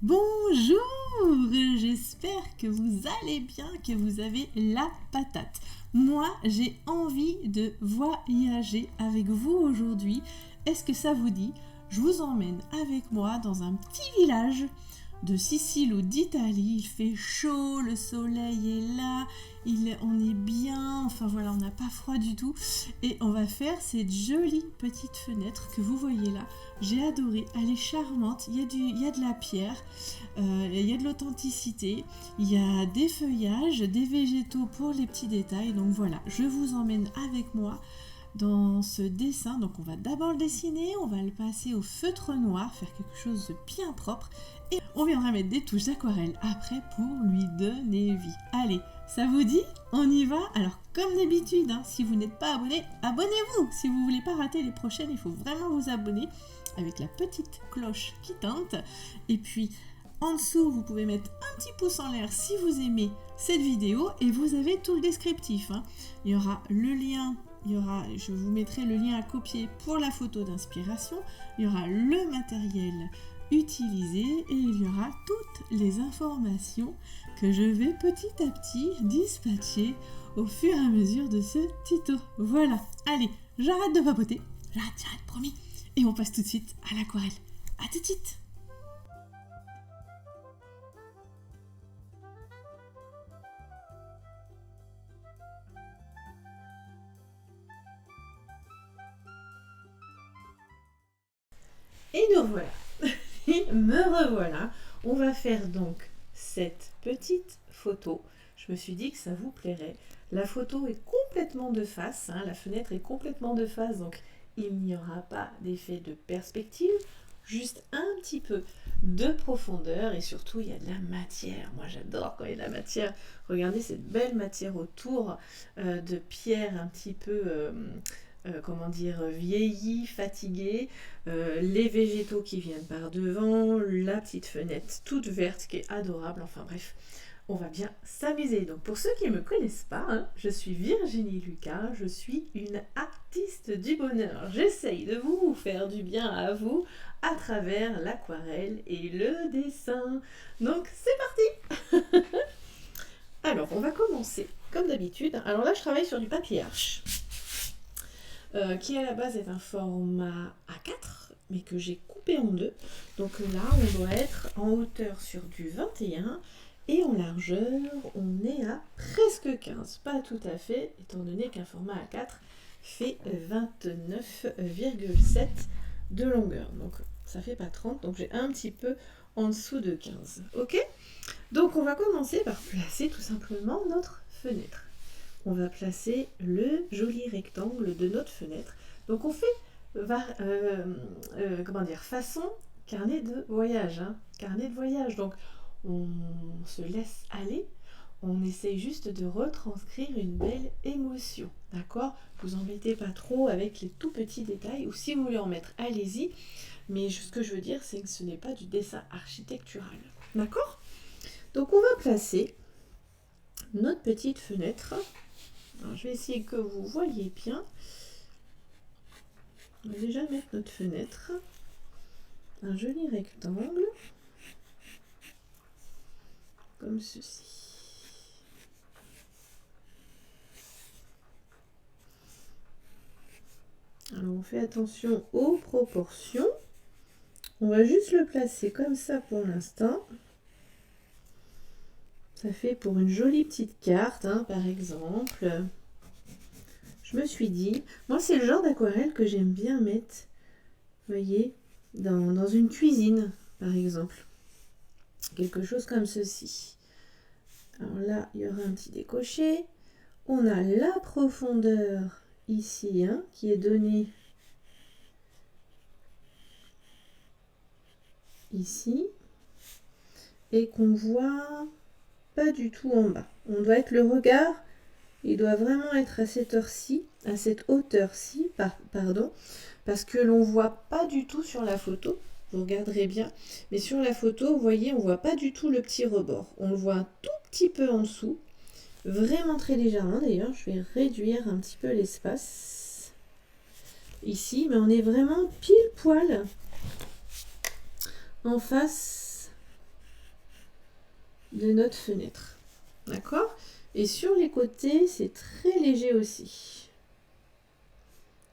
Bonjour, j'espère que vous allez bien, que vous avez la patate. Moi, j'ai envie de voyager avec vous aujourd'hui. Est-ce que ça vous dit? Je vous emmène avec moi dans un petit village de Sicile ou d'Italie. Il fait chaud, le soleil est là, on est bien, enfin voilà, on n'a pas froid du tout. Et on va faire cette jolie petite fenêtre que vous voyez là. J'ai adoré, elle est charmante, il y a de la pierre, il y a de l'authenticité, il y a des feuillages, des végétaux pour les petits détails. Donc voilà, je vous emmène avec moi dans ce dessin. Donc on va d'abord le dessiner, on va le passer au feutre noir, faire quelque chose de bien propre et on viendra mettre des touches d'aquarelle après pour lui donner vie. Allez, ça vous dit? On y va? Alors comme d'habitude, si vous n'êtes pas abonné, abonnez-vous. Si vous ne voulez pas rater les prochaines, il faut vraiment vous abonner avec la petite cloche qui tinte. Et puis en dessous, vous pouvez mettre un petit pouce en l'air si vous aimez cette vidéo et vous avez tout le descriptif. Il y aura le lien. Je vous mettrai le lien à copier pour la photo d'inspiration, il y aura le matériel utilisé et il y aura toutes les informations que je vais petit à petit dispatcher au fur et à mesure de ce tuto. Voilà, allez, j'arrête de papoter, j'arrête, promis, et on passe tout de suite à l'aquarelle. À tout de suite. Et nous revoilà. Et me revoilà. On va faire donc cette petite photo. Je me suis dit que ça vous plairait. La photo est complètement de face. La fenêtre est complètement de face. Donc il n'y aura pas d'effet de perspective. Juste un petit peu de profondeur. Et surtout, il y a de la matière. Moi, j'adore quand il y a de la matière. Regardez cette belle matière autour de pierre un petit peu... vieilli, fatigué, les végétaux qui viennent par devant, la petite fenêtre toute verte qui est adorable, enfin bref, on va bien s'amuser. Donc pour ceux qui ne me connaissent pas, je suis Virginie Lucas, je suis une artiste du bonheur. J'essaye de vous faire du bien à vous à travers l'aquarelle et le dessin. Donc c'est parti. Alors on va commencer comme d'habitude. Alors là je travaille sur du papier Arches. Qui à la base est un format A4, mais que j'ai coupé en deux. Donc là, on doit être en hauteur sur du 21 et en largeur, on est à presque 15. Pas tout à fait, étant donné qu'un format A4 fait 29,7 de longueur. Donc ça fait pas 30, donc j'ai un petit peu en dessous de 15. Ok? Donc on va commencer par placer tout simplement notre fenêtre. On va placer le joli rectangle de notre fenêtre. Donc on fait façon carnet de voyage. Carnet de voyage. Donc on se laisse aller. On essaye juste de retranscrire une belle émotion. D'accord? Vous embêtez pas trop avec les tout petits détails. Ou si vous voulez en mettre, allez-y. Mais ce que je veux dire, c'est que ce n'est pas du dessin architectural. D'accord? Donc on va placer notre petite fenêtre. Alors, je vais essayer que vous voyez bien. On va déjà mettre notre fenêtre. Un joli rectangle. Comme ceci. Alors on fait attention aux proportions. On va juste le placer comme ça pour l'instant. Ça fait pour une jolie petite carte, par exemple. Je me suis dit, moi c'est le genre d'aquarelle que j'aime bien mettre, vous voyez, dans une cuisine, par exemple. Quelque chose comme ceci. Alors là, il y aura un petit décoché. On a la profondeur ici, qui est donnée ici. Et qu'on voit pas du tout en bas. On doit être le regard, il doit vraiment être à cette heure-ci, à cette hauteur-ci, pardon, parce que l'on voit pas du tout sur la photo. Vous regarderez bien, mais sur la photo, vous voyez, on voit pas du tout le petit rebord. On le voit un tout petit peu en dessous, vraiment très légèrement. D'ailleurs, je vais réduire un petit peu l'espace ici, mais on est vraiment pile poil en face de notre fenêtre. D'accord? Et sur les côtés, c'est très léger aussi.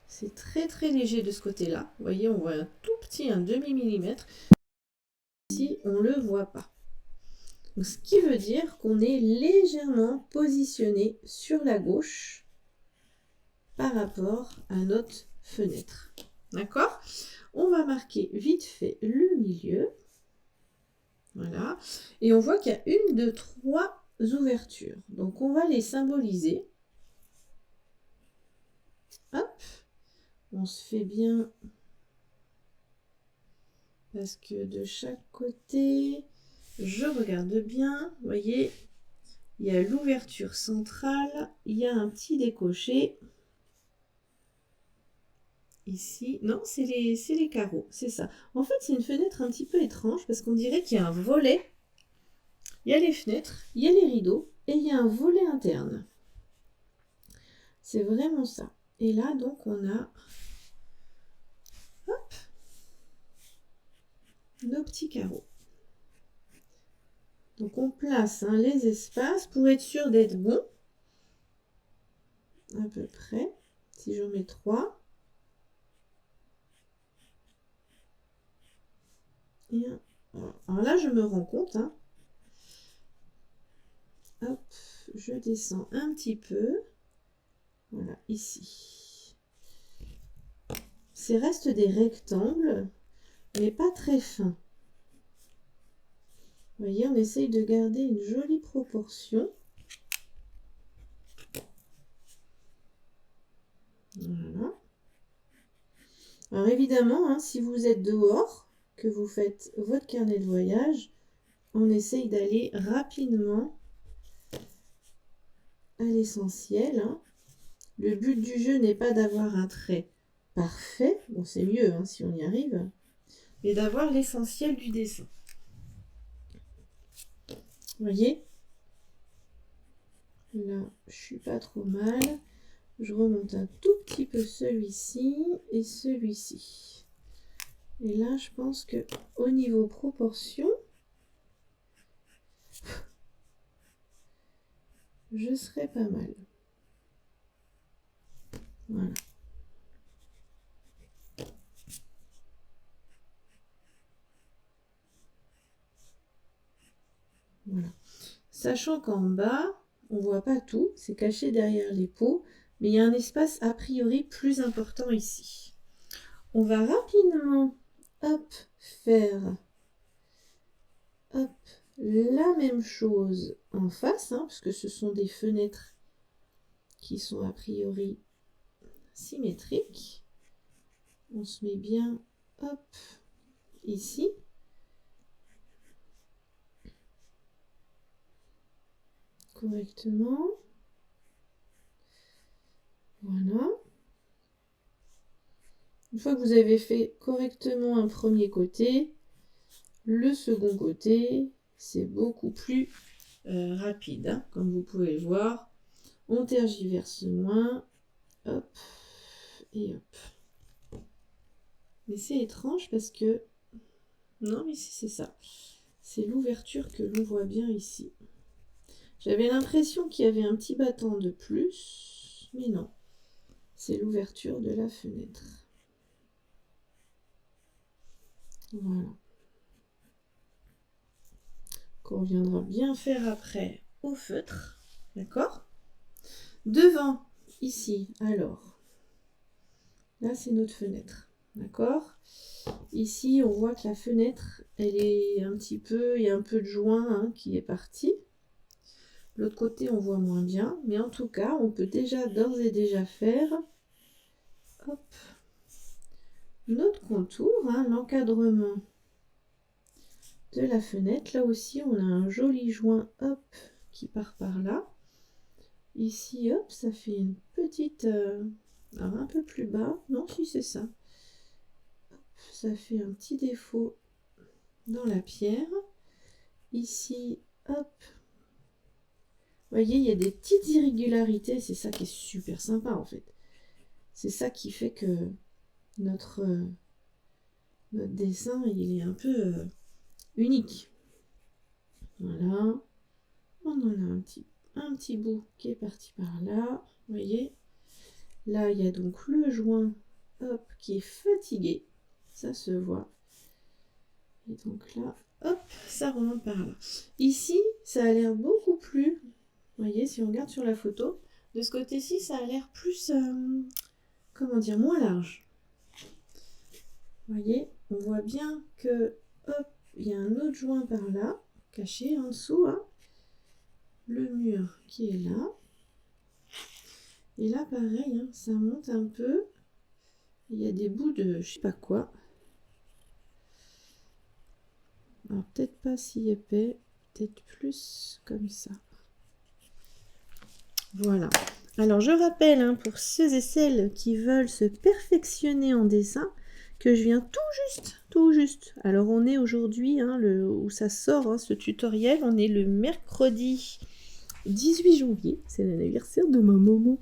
C'est très très léger de ce côté-là. Vous voyez, on voit un tout petit, un demi-millimètre. Ici, on ne le voit pas. Donc, ce qui veut dire qu'on est légèrement positionné sur la gauche par rapport à notre fenêtre. D'accord? On va marquer vite fait le milieu. Voilà. Et on voit qu'il y a 1, 2, 3 ouvertures. Donc, on va les symboliser. Hop. On se fait bien. Parce que de chaque côté, je regarde bien. Vous voyez, il y a l'ouverture centrale. Il y a un petit décoché. Ici, non, c'est les carreaux, c'est ça. En fait, c'est une fenêtre un petit peu étrange parce qu'on dirait qu'il y a un volet. Il y a les fenêtres, il y a les rideaux et il y a un volet interne. C'est vraiment ça. Et là, donc, on a hop, nos petits carreaux. Donc, on place les espaces pour être sûr d'être bon. À peu près. Si j'en mets 3. Et alors là, je me rends compte. Hop, je descends un petit peu. Voilà, ici. Ces restent des rectangles, mais pas très fins. Vous voyez, on essaye de garder une jolie proportion. Voilà. Alors évidemment, si vous êtes dehors, que vous faites votre carnet de voyage, on essaye d'aller rapidement à l'essentiel. Le but du jeu n'est pas d'avoir un trait parfait, bon c'est mieux si on y arrive, mais d'avoir l'essentiel du dessin. Vous voyez? Là, je suis pas trop mal. Je remonte un tout petit peu celui-ci et celui-ci. Et là, je pense que au niveau proportion, je serai pas mal. Voilà. Voilà. Sachant qu'en bas, on voit pas tout, c'est caché derrière les pots, mais il y a un espace a priori plus important ici. On va rapidement, hop, faire, hop, la même chose en face, parce que ce sont des fenêtres qui sont a priori symétriques. On se met bien, hop, ici. Correctement. Voilà. Une fois que vous avez fait correctement un premier côté, le second côté, c'est beaucoup plus rapide. Comme vous pouvez le voir, on tergiverse moins. Hop, et hop. Mais c'est étrange parce que... Non, mais c'est ça. C'est l'ouverture que l'on voit bien ici. J'avais l'impression qu'il y avait un petit battant de plus, mais non. C'est l'ouverture de la fenêtre. Voilà. Qu'on viendra bien faire après au feutre. D'accord? Devant, ici, alors. Là, c'est notre fenêtre. D'accord? Ici, on voit que la fenêtre, elle est un petit peu... Il y a un peu de joint qui est parti. L'autre côté, on voit moins bien. Mais en tout cas, on peut déjà, d'ores et déjà faire... Hop, notre contour, l'encadrement de la fenêtre. Là aussi, on a un joli joint, hop, qui part par là. Ici, hop, ça fait une petite... alors, un peu plus bas. Non, si, c'est ça. Hop, ça fait un petit défaut dans la pierre. Ici, hop. Vous voyez, il y a des petites irrégularités. C'est ça qui est super sympa, en fait. C'est ça qui fait que notre dessin, il est un peu unique. Voilà. On en a un petit bout qui est parti par là. Vous voyez, là, il y a donc le joint, hop, qui est fatigué. Ça se voit. Et donc là, hop, ça remonte par là. Ici, ça a l'air beaucoup plus... Vous voyez, si on regarde sur la photo, de ce côté-ci, ça a l'air plus... comment dire, moins large. Vous voyez, on voit bien que, hop, il y a un autre joint par là, caché en dessous, hein. Le mur qui est là. Et là, pareil, hein, ça monte un peu. Il y a des bouts de je sais pas quoi. Alors, peut-être pas si épais, peut-être plus comme ça. Voilà. Alors, je rappelle, hein, pour ceux et celles qui veulent se perfectionner en dessin, que je viens tout juste. Alors, on est aujourd'hui, hein, où ça sort, hein, ce tutoriel, on est le mercredi 18 janvier. C'est l'anniversaire de ma maman.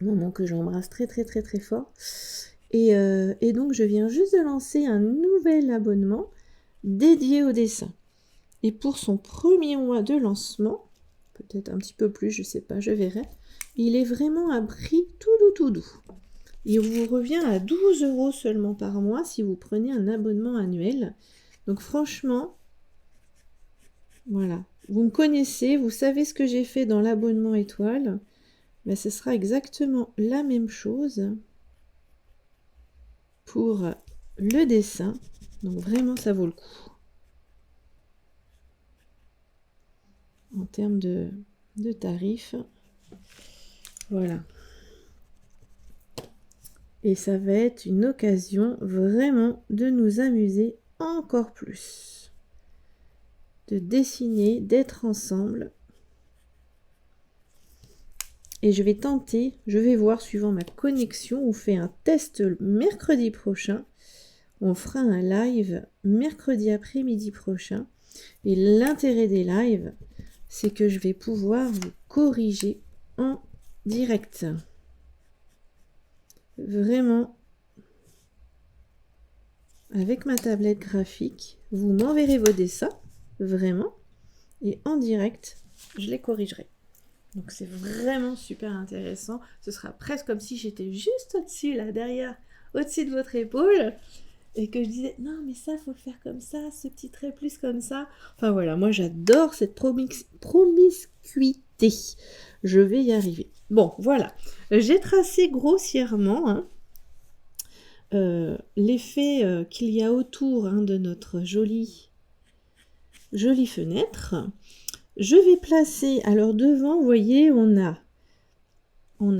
Maman que j'embrasse très fort. Et donc, je viens juste de lancer un nouvel abonnement dédié au dessin. Et pour son premier mois de lancement, peut-être un petit peu plus, je sais pas, je verrai, il est vraiment à prix tout doux. Il vous revient à 12 € seulement par mois si vous prenez un abonnement annuel. Donc franchement, voilà. Vous me connaissez, vous savez ce que j'ai fait dans l'abonnement étoile. Mais ce sera exactement la même chose pour le dessin. Donc vraiment, ça vaut le coup. En termes de tarifs. Voilà. Et ça va être une occasion vraiment de nous amuser encore plus. De dessiner, d'être ensemble. Et je vais tenter, je vais voir suivant ma connexion, on fait un test mercredi prochain. On fera un live mercredi après-midi prochain. Et l'intérêt des lives, c'est que je vais pouvoir vous corriger en direct. Vraiment, avec ma tablette graphique, vous m'enverrez vos dessins, vraiment, et en direct, je les corrigerai. Donc c'est vraiment super intéressant. Ce sera presque comme si j'étais juste au-dessus, là, derrière, au-dessus de votre épaule, et que je disais, non, mais ça, faut le faire comme ça, ce petit trait plus comme ça. Enfin voilà, moi j'adore cette promiscuité. Je vais y arriver. Bon, voilà. J'ai tracé grossièrement l'effet qu'il y a autour, hein, de notre jolie fenêtre. Je vais placer, alors devant, vous voyez, on a 1,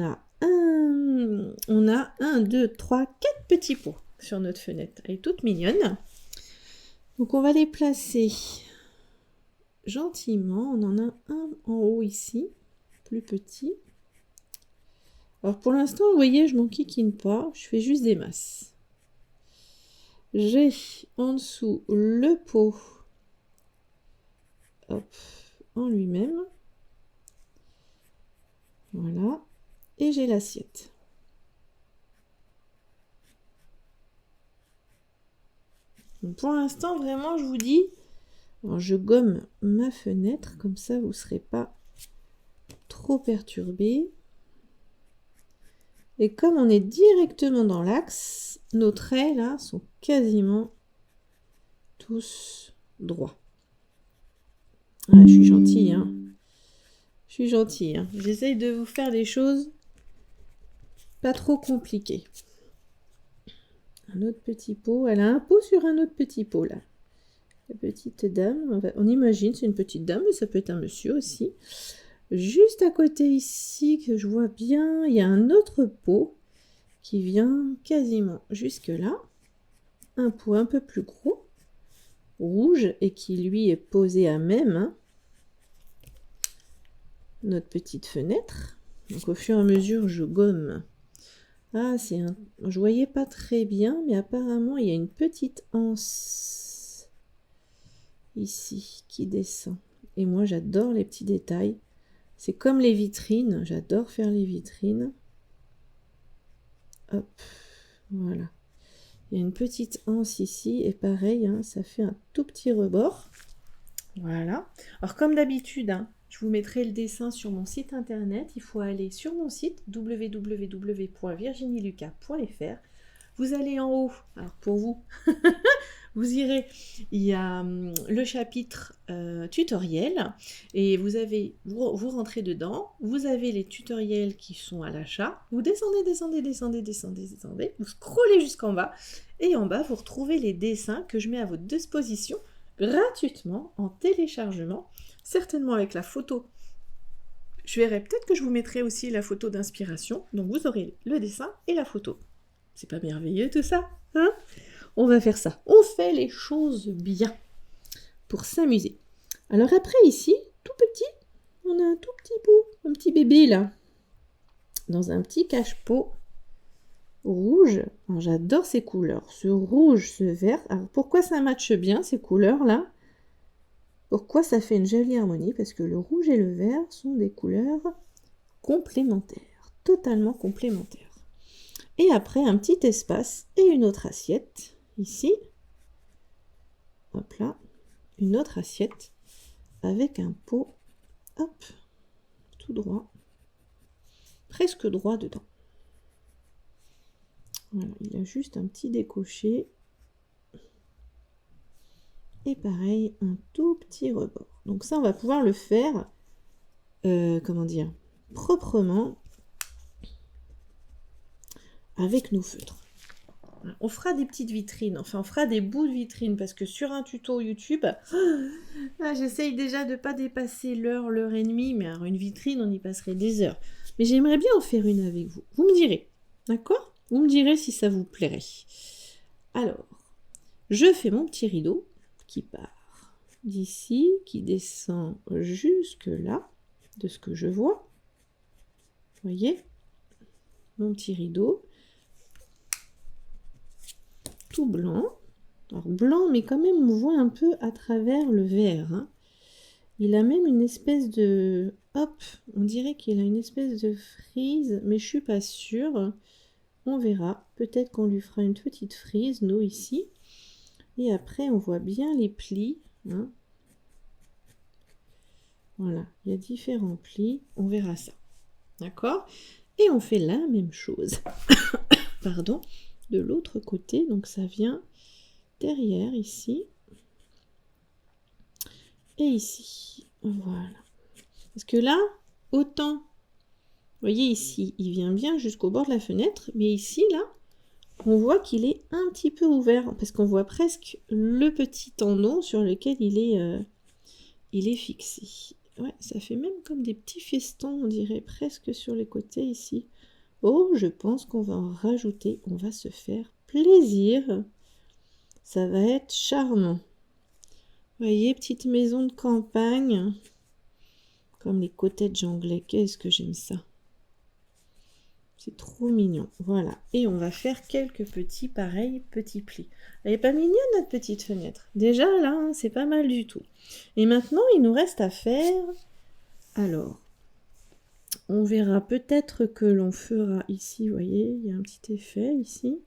2, 3, 4 petits pots sur notre fenêtre. Elle est toute mignonne. Donc on va les placer gentiment. On en a un en haut ici, plus petit. Alors pour l'instant, vous voyez, je m'enquiquine pas, je fais juste des masses. J'ai en dessous le pot, hop, en lui-même. Voilà. Et j'ai l'assiette. Pour l'instant, vraiment, je vous dis, alors je gomme ma fenêtre, comme ça vous ne serez pas trop perturbé. Et comme on est directement dans l'axe, nos traits là sont quasiment tous droits. Ah, je suis gentille, hein. Je suis gentille, hein. J'essaye de vous faire des choses pas trop compliquées. Un autre petit pot. Elle a un pot sur un autre petit pot là. La petite dame, on imagine c'est une petite dame, mais ça peut être un monsieur aussi. Juste à côté ici, que je vois bien, il y a un autre pot qui vient quasiment jusque là. Un pot un peu plus gros, rouge, et qui lui est posé à même, hein, notre petite fenêtre. Donc au fur et à mesure, je gomme. Ah, je voyais pas très bien, mais apparemment, il y a une petite anse ici qui descend. Et moi, j'adore les petits détails. C'est comme les vitrines. J'adore faire les vitrines. Hop, voilà. Il y a une petite anse ici. Et pareil, hein, ça fait un tout petit rebord. Voilà. Alors, comme d'habitude, hein, Je vous mettrai le dessin sur mon site internet. Il faut aller sur mon site www.virginielucas.fr. Vous allez en haut, alors pour vous, vous irez, il y a le chapitre tutoriel et vous rentrez dedans, vous avez les tutoriels qui sont à l'achat, vous descendez, vous scrollez jusqu'en bas et en bas vous retrouvez les dessins que je mets à votre disposition gratuitement en téléchargement, certainement avec la photo. Je verrai peut-être que je vous mettrai aussi la photo d'inspiration, donc vous aurez le dessin et la photo. C'est pas merveilleux tout ça, hein? On va faire ça. On fait les choses bien pour s'amuser. Alors après ici, tout petit, on a un tout petit bout, un petit bébé là, dans un petit cache-pot rouge. Alors, j'adore ces couleurs, ce rouge, ce vert. Alors pourquoi ça matche bien ces couleurs là? Pourquoi ça fait une jolie harmonie? Parce que le rouge et le vert sont des couleurs complémentaires, totalement complémentaires. Et après, un petit espace et une autre assiette, ici. Hop là, une autre assiette avec un pot, hop, tout droit, presque droit dedans. Voilà, il a juste un petit décoché. Et pareil, un tout petit rebord. Donc ça, on va pouvoir le faire, comment dire, proprement avec nos feutres. On fera des petites vitrines, enfin on fera des bouts de vitrines parce que sur un tuto YouTube, j'essaye déjà de ne pas dépasser l'heure et demie, mais alors une vitrine, on y passerait des heures. Mais j'aimerais bien en faire une avec vous. Vous me direz, d'accord? Vous me direz si ça vous plairait. Alors, je fais mon petit rideau qui part d'ici, qui descend jusque là, de ce que je vois. Vous voyez? Mon petit rideau. Tout blanc. Alors blanc, mais quand même on voit un peu à travers le vert. Hein. Il a même une espèce de... Hop, on dirait qu'il a une espèce de frise, mais je suis pas sûre. On verra. Peut-être qu'on lui fera une petite frise, nous, ici. Et après, on voit bien les plis. Hein. Voilà, il y a différents plis. On verra ça. D'accord? Et on fait la même chose. Pardon. De l'autre côté, donc ça vient derrière ici et ici, voilà. Parce que là, autant, vous voyez ici, il vient bien jusqu'au bord de la fenêtre, mais ici, là, on voit qu'il est un petit peu ouvert, parce qu'on voit presque le petit tendon sur lequel il est fixé. Ouais, ça fait même comme des petits festons, on dirait, presque sur les côtés ici. Oh, je pense qu'on va en rajouter, on va se faire plaisir. Ça va être charmant. Vous voyez, petite maison de campagne, comme les cottages anglais. Qu'est-ce que j'aime ça. C'est trop mignon. Voilà. Et on va faire quelques petits, pareils, petits plis. Elle n'est pas mignonne, notre petite fenêtre. Déjà, là, hein, c'est pas mal du tout. Et maintenant, il nous reste à faire... Alors... On verra peut-être que l'on fera ici, vous voyez, il y a un petit effet ici.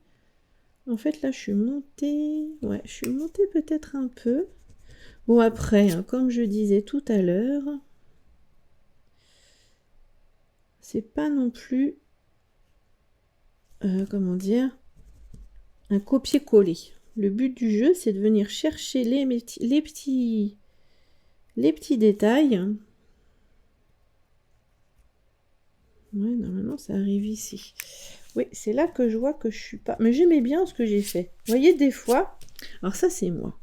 En fait, là, je suis montée... Ouais, je suis montée peut-être un peu. Bon, après, hein, comme je disais tout à l'heure, c'est pas non plus... comment dire, un copier-coller. Le but du jeu, c'est de venir chercher les petits détails. Ouais, normalement, ça arrive ici. Oui, c'est là que je vois que je suis pas... Mais j'aimais bien ce que j'ai fait. Vous voyez, des fois... Alors ça, c'est moi.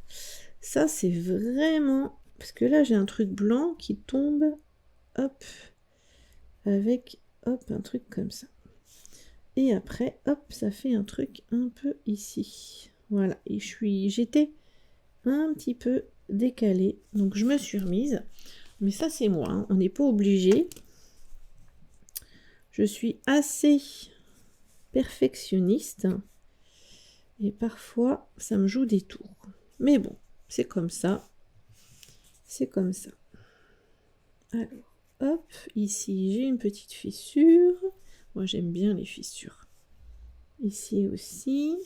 Ça, c'est vraiment... Parce que là, j'ai un truc blanc qui tombe... Hop. Avec... Hop, un truc comme ça. Et après, hop, ça fait un truc un peu ici. Voilà. Et j'étais un petit peu décalée. Donc, je me suis remise. Mais ça, c'est moi. Hein. On n'est pas obligé. Je suis assez perfectionniste et parfois ça me joue des tours. Mais bon, c'est comme ça. C'est comme ça. Alors, hop, ici j'ai une petite fissure. Moi j'aime bien les fissures. Ici aussi.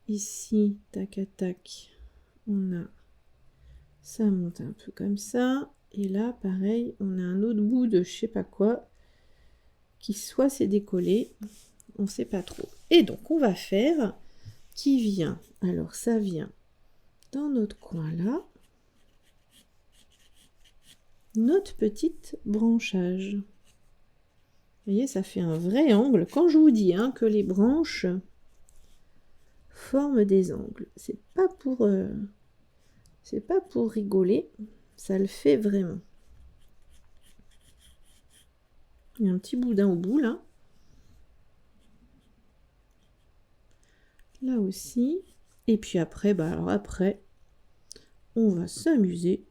Ici, tac à tac, on a... Ça monte un peu comme ça. Et là, pareil, on a un autre bout de je sais pas quoi qui soit s'est décollé, on sait pas trop. Et donc, on va faire qui vient. Alors, ça vient dans notre coin là. Notre petite branchage. Vous voyez, ça fait un vrai angle. Quand je vous dis que les branches forment des angles, c'est pas pour rigoler, ça le fait vraiment. Il y a un petit boudin au bout là. Là aussi. Et puis après, alors après, on va s'amuser.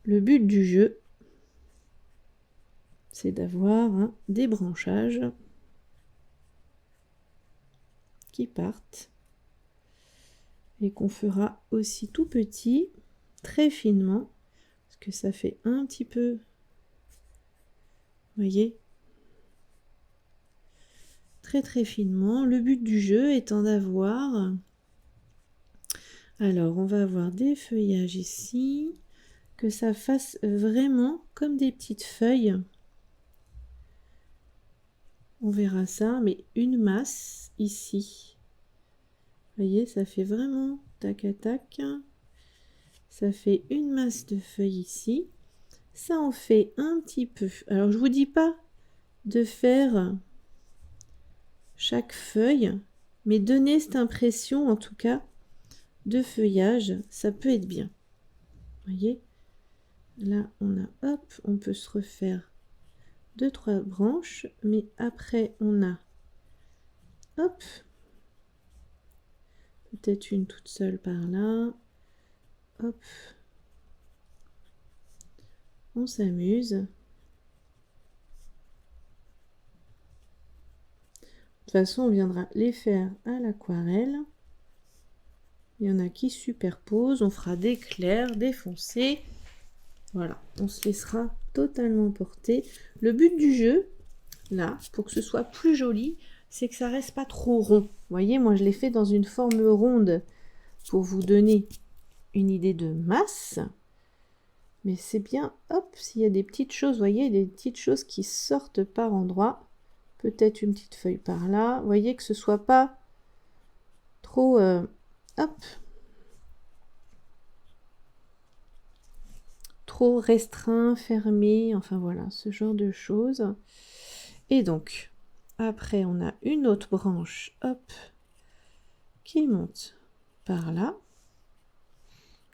Le but du jeu, c'est d'avoir des branchages qui partent et qu'on fera aussi tout petit, très finement, parce que ça fait un petit peu, vous voyez, très très finement. Le but du jeu étant d'avoir, alors on va avoir des feuillages ici, que ça fasse vraiment comme des petites feuilles. On verra ça, mais une masse ici. Vous voyez, ça fait vraiment tac à tac. Ça fait une masse de feuilles ici. Ça en fait un petit peu. Alors, je vous dis pas de faire chaque feuille, mais donner cette impression, en tout cas, de feuillage, ça peut être bien. Vous voyez, là, on a, hop, on peut se refaire 2-3 branches, mais après, on a, hop, peut-être une toute seule par là, hop, on s'amuse. De toute façon, on viendra les faire à l'aquarelle. Il y en a qui superposent, on fera des clairs, des foncés. Voilà, on se laissera totalement porter. Le but du jeu, là, pour que ce soit plus joli, c'est que ça reste pas trop rond. Vous voyez, moi je l'ai fait dans une forme ronde pour vous donner une idée de masse. Mais c'est bien, hop, s'il y a des petites choses, vous voyez, des petites choses qui sortent par endroits. Peut-être une petite feuille par là. Vous voyez, que ce soit pas trop, hop, trop restreint, fermé, enfin voilà, ce genre de choses. Et donc, après, on a une autre branche, hop, qui monte par là,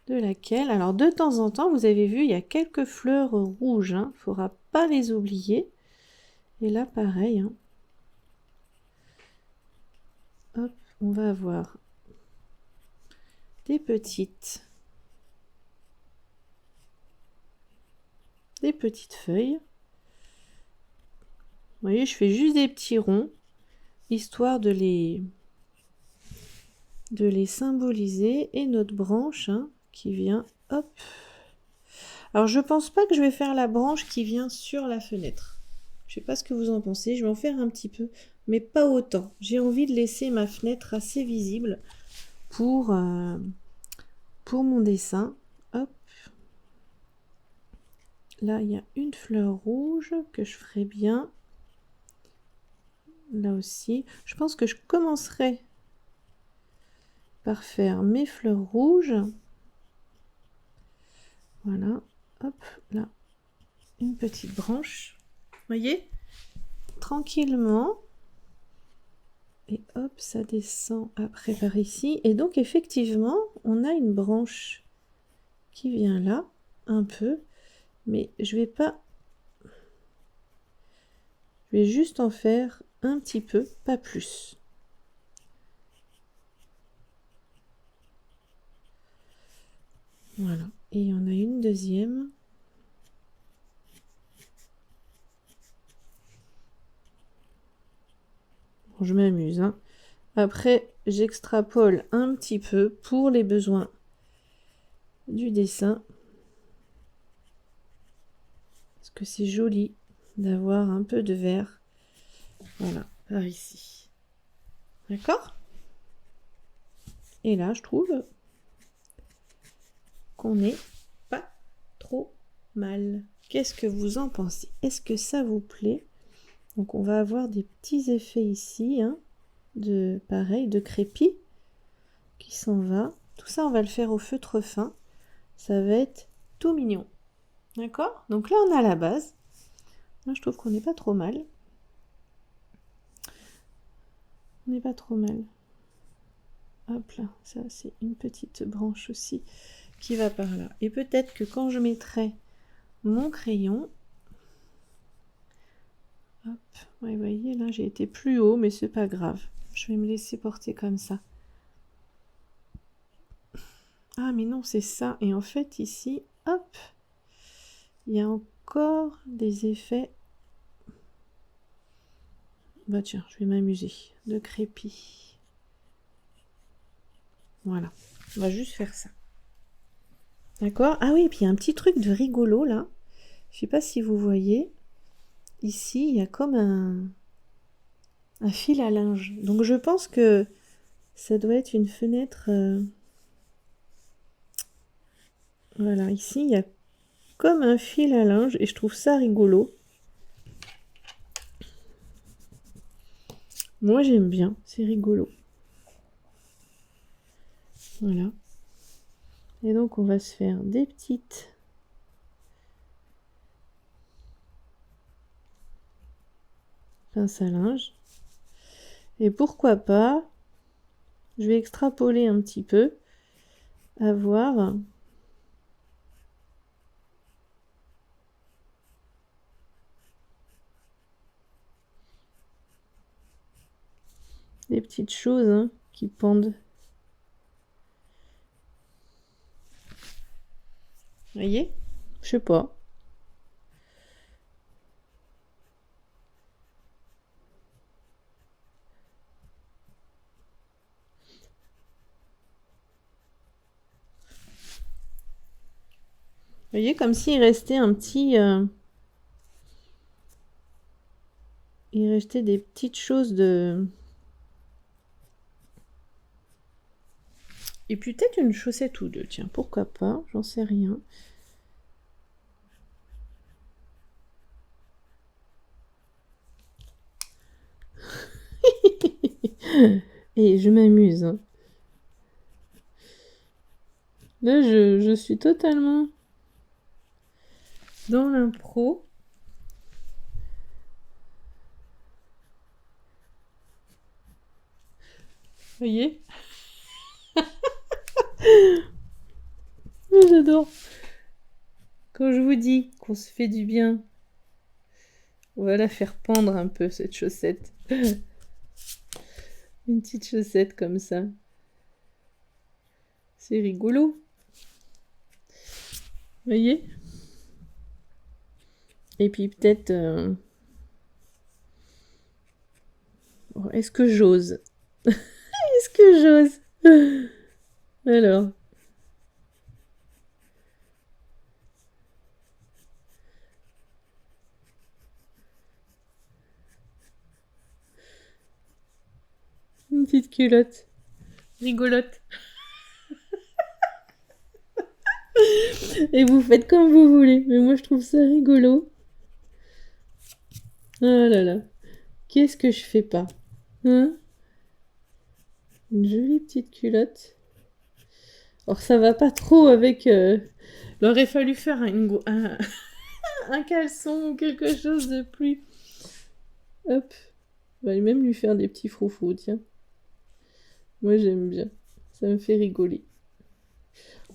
de laquelle, alors de temps en temps, vous avez vu, il y a quelques fleurs rouges, il ne faudra pas les oublier. Et là, pareil, hop, on va avoir des petites feuilles. Vous voyez, je fais juste des petits ronds, histoire de les symboliser. Et notre branche qui vient, hop. Alors, je pense pas que je vais faire la branche qui vient sur la fenêtre. Je sais pas ce que vous en pensez. Je vais en faire un petit peu, mais pas autant. J'ai envie de laisser ma fenêtre assez visible pour mon dessin. Hop. Là, il y a une fleur rouge que je ferai bien. Là aussi. Je pense que je commencerai par faire mes fleurs rouges. Voilà. Hop, là. Une petite branche. Voyez, tranquillement. Et hop, ça descend après par ici. Et donc, effectivement, on a une branche qui vient là, un peu. Mais je vais pas... Je vais juste en faire un petit peu, pas plus. Voilà. Et il y en a une deuxième. Bon, je m'amuse. Après, j'extrapole un petit peu pour les besoins du dessin. Parce que c'est joli d'avoir un peu de vert. Voilà, par ici. D'accord ? Et là, je trouve qu'on est pas mal? Qu'est-ce que vous en pensez? Est-ce que ça vous plaît? Donc on va avoir des petits effets ici, hein, pareil, de crépi qui s'en va. Tout ça, on va le faire au feutre fin. Ça va être tout mignon. D'accord? Donc là, on a la base. Là, je trouve qu'on n'est pas trop mal. On n'est pas trop mal. Hop là, ça c'est une petite branche aussi qui va par là. Et peut-être que quand je mettrai mon crayon, hop, ouais, vous voyez là j'ai été plus haut, mais c'est pas grave. Je vais me laisser porter comme ça. Ah mais non, c'est ça. Et en fait ici, hop, il y a encore des effets. Bah tiens, je vais m'amuser. De crépi. Voilà, on va juste faire ça. D'accord? Ah oui, et puis il y a un petit truc de rigolo là. Je sais pas si vous voyez. Ici, il y a comme un fil à linge. Donc je pense que ça doit être une fenêtre. Voilà, ici, il y a comme un fil à linge et je trouve ça rigolo. Moi, j'aime bien, c'est rigolo. Voilà. Et donc, on va se faire des petites pinces à linge. Et pourquoi pas, je vais extrapoler un petit peu, avoir des petites choses hein, qui pendent. Vous voyez? Je sais pas. Vous voyez, comme s'il restait un petit... il restait des petites choses de... Et puis peut-être une chaussette ou deux, tiens, pourquoi pas, j'en sais rien. Et je m'amuse. Hein. Là, je suis totalement dans l'impro. Vous voyez? J'adore. Quand je vous dis qu'on se fait du bien, on va la faire pendre un peu, cette chaussette. Une petite chaussette comme ça. C'est rigolo. Vous voyez? Et puis peut-être... est-ce que j'ose? Est-ce que j'ose? Alors... Une petite culotte. Rigolote. Et vous faites comme vous voulez. Mais moi, je trouve ça rigolo. Ah là là. Qu'est-ce que je fais pas? Hein? Une jolie petite culotte. Or, ça va pas trop avec... Il aurait fallu faire un caleçon ou quelque chose de plus... Hop. On va même lui faire des petits froufrous, tiens. Moi, j'aime bien. Ça me fait rigoler.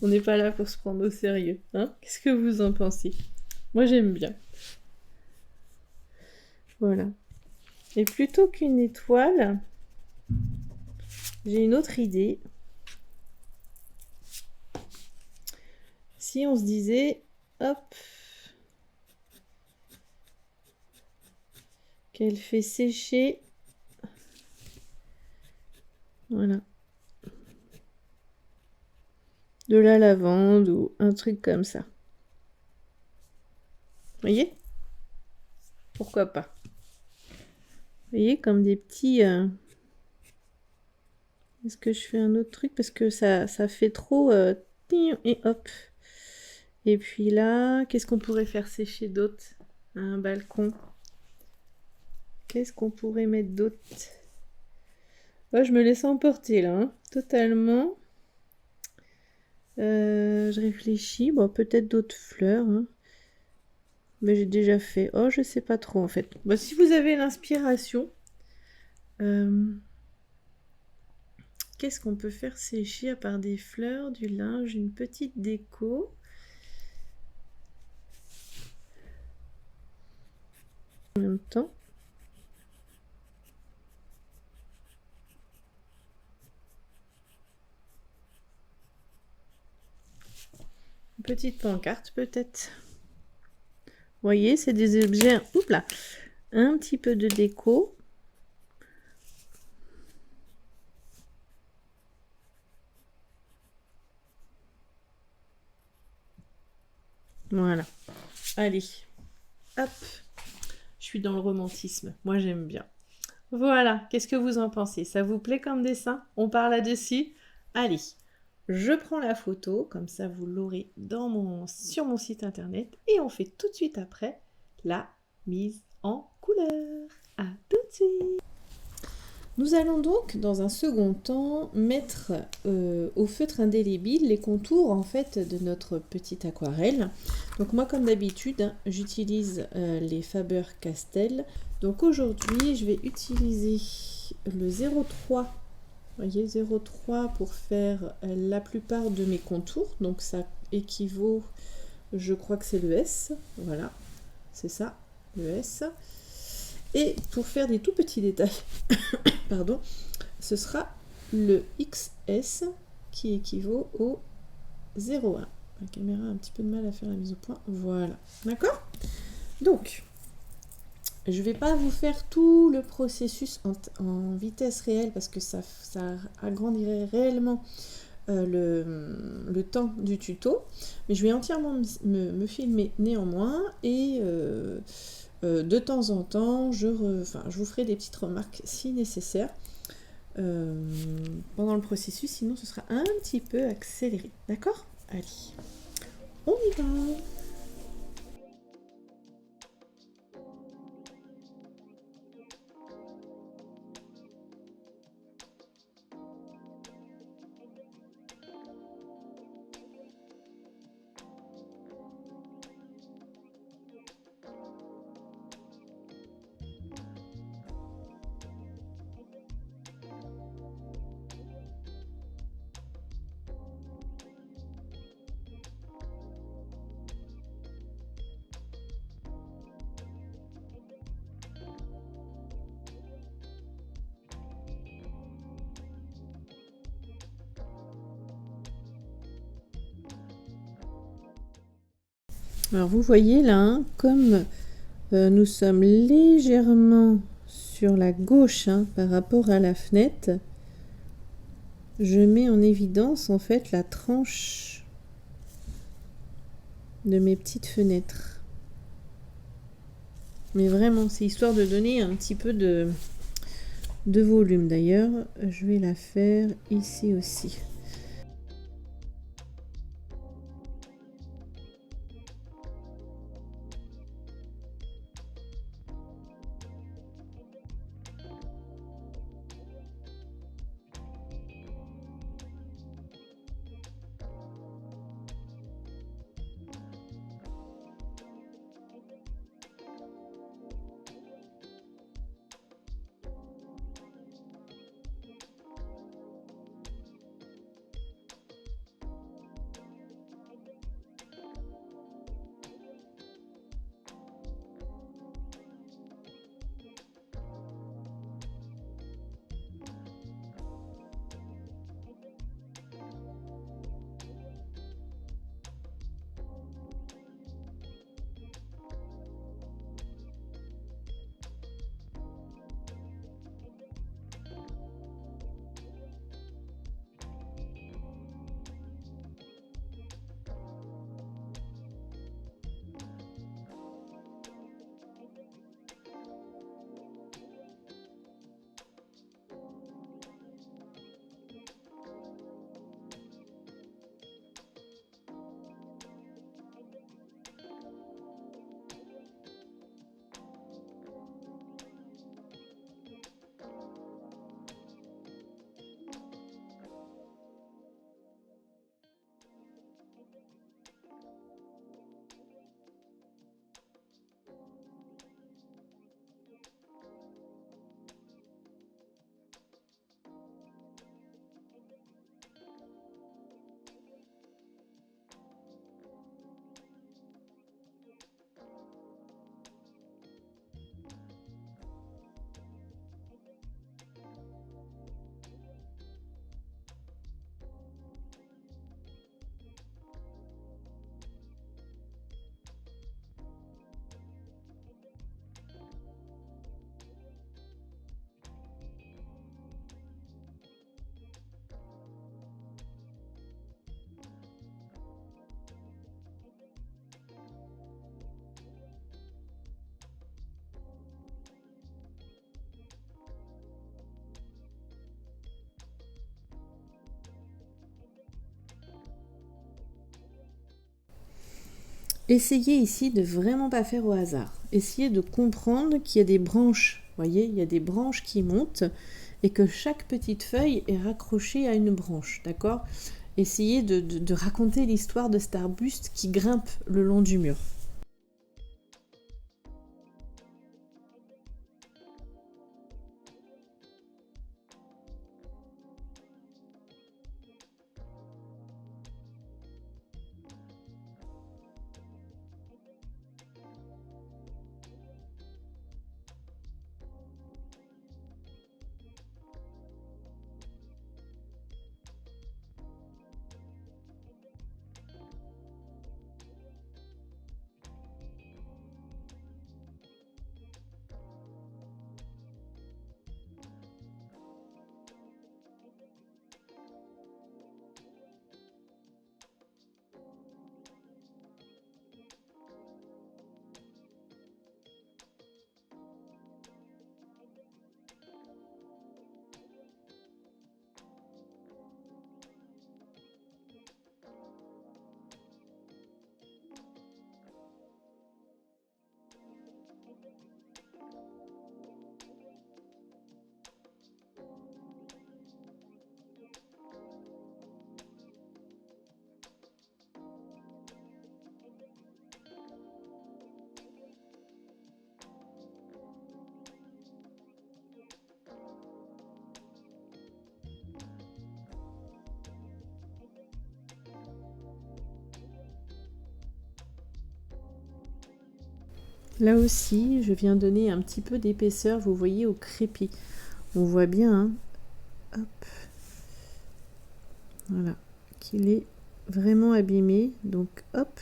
On n'est pas là pour se prendre au sérieux. Hein? Qu'est-ce que vous en pensez? Moi, j'aime bien. Voilà. Et plutôt qu'une étoile, j'ai une autre idée. Si on se disait, hop, qu'elle fait sécher, voilà, de la lavande ou un truc comme ça. Vous voyez? Pourquoi pas? Vous voyez, comme des petits... Est-ce que je fais un autre truc? Parce que ça fait trop... Et hop. Et puis là, qu'est-ce qu'on pourrait faire sécher d'autre? Un balcon. Qu'est-ce qu'on pourrait mettre d'autre? Ouais, je me laisse emporter là, hein, totalement. Je réfléchis. Bon, peut-être d'autres fleurs, hein. Mais j'ai déjà fait. Oh, je sais pas trop en fait. Bah, si vous avez l'inspiration, qu'est-ce qu'on peut faire sécher à part des fleurs, du linge, une petite déco? En même temps. Une petite pancarte peut-être. Vous voyez, c'est des objets. Oups là. Un petit peu de déco. Voilà. Allez. Hop. Je suis dans le romantisme. Moi, j'aime bien. Voilà. Qu'est-ce que vous en pensez? Ça vous plaît comme dessin? On part là-dessus? Allez. Je prends la photo, comme ça vous l'aurez sur mon site internet, et on fait tout de suite après la mise en couleur. À tout de suite. Nous allons donc dans un second temps mettre au feutre indélébile les contours en fait de notre petite aquarelle. Donc moi comme d'habitude hein, j'utilise les Faber-Castell. Donc aujourd'hui je vais utiliser le 03. Vous voyez 0,3 pour faire la plupart de mes contours. Donc ça équivaut, je crois que c'est le S. Voilà, c'est ça, le S. Et pour faire des tout petits détails, pardon, ce sera le XS qui équivaut au 0,1. La caméra a un petit peu de mal à faire la mise au point. Voilà, d'accord? Donc, je ne vais pas vous faire tout le processus en vitesse réelle parce que ça agrandirait réellement le temps du tuto. Mais je vais entièrement me filmer néanmoins et de temps en temps, je vous ferai des petites remarques si nécessaire pendant le processus, sinon ce sera un petit peu accéléré. D'accord? Allez, on y va! Alors vous voyez là, hein, comme nous sommes légèrement sur la gauche hein, par rapport à la fenêtre, je mets en évidence en fait la tranche de mes petites fenêtres. Mais vraiment, c'est histoire de donner un petit peu de volume. D'ailleurs, je vais la faire ici aussi. Essayez ici de vraiment pas faire au hasard. Essayez de comprendre qu'il y a des branches, voyez, il y a des branches qui montent et que chaque petite feuille est raccrochée à une branche, d'accord? Essayez de raconter l'histoire de cet arbuste qui grimpe le long du mur. Là aussi, je viens donner un petit peu d'épaisseur, vous voyez, au crépi. On voit bien, hein, hop, voilà, qu'il est vraiment abîmé. Donc, hop,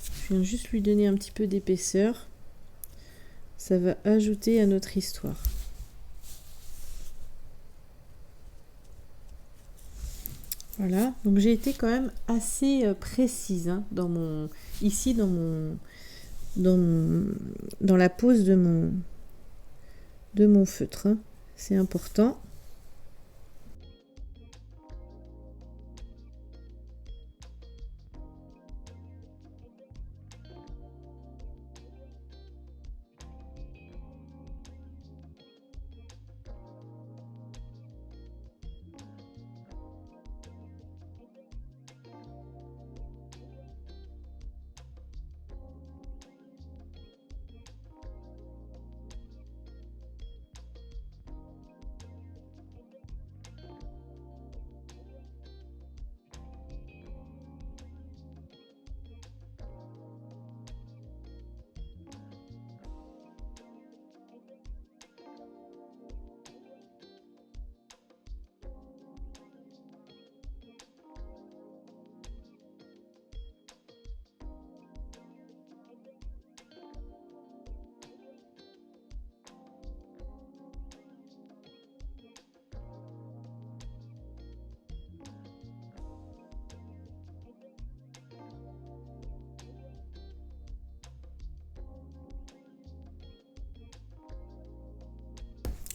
je viens juste lui donner un petit peu d'épaisseur. Ça va ajouter à notre histoire. Voilà, donc j'ai été quand même assez précise hein, dans la pose de mon feutre. Hein. C'est important.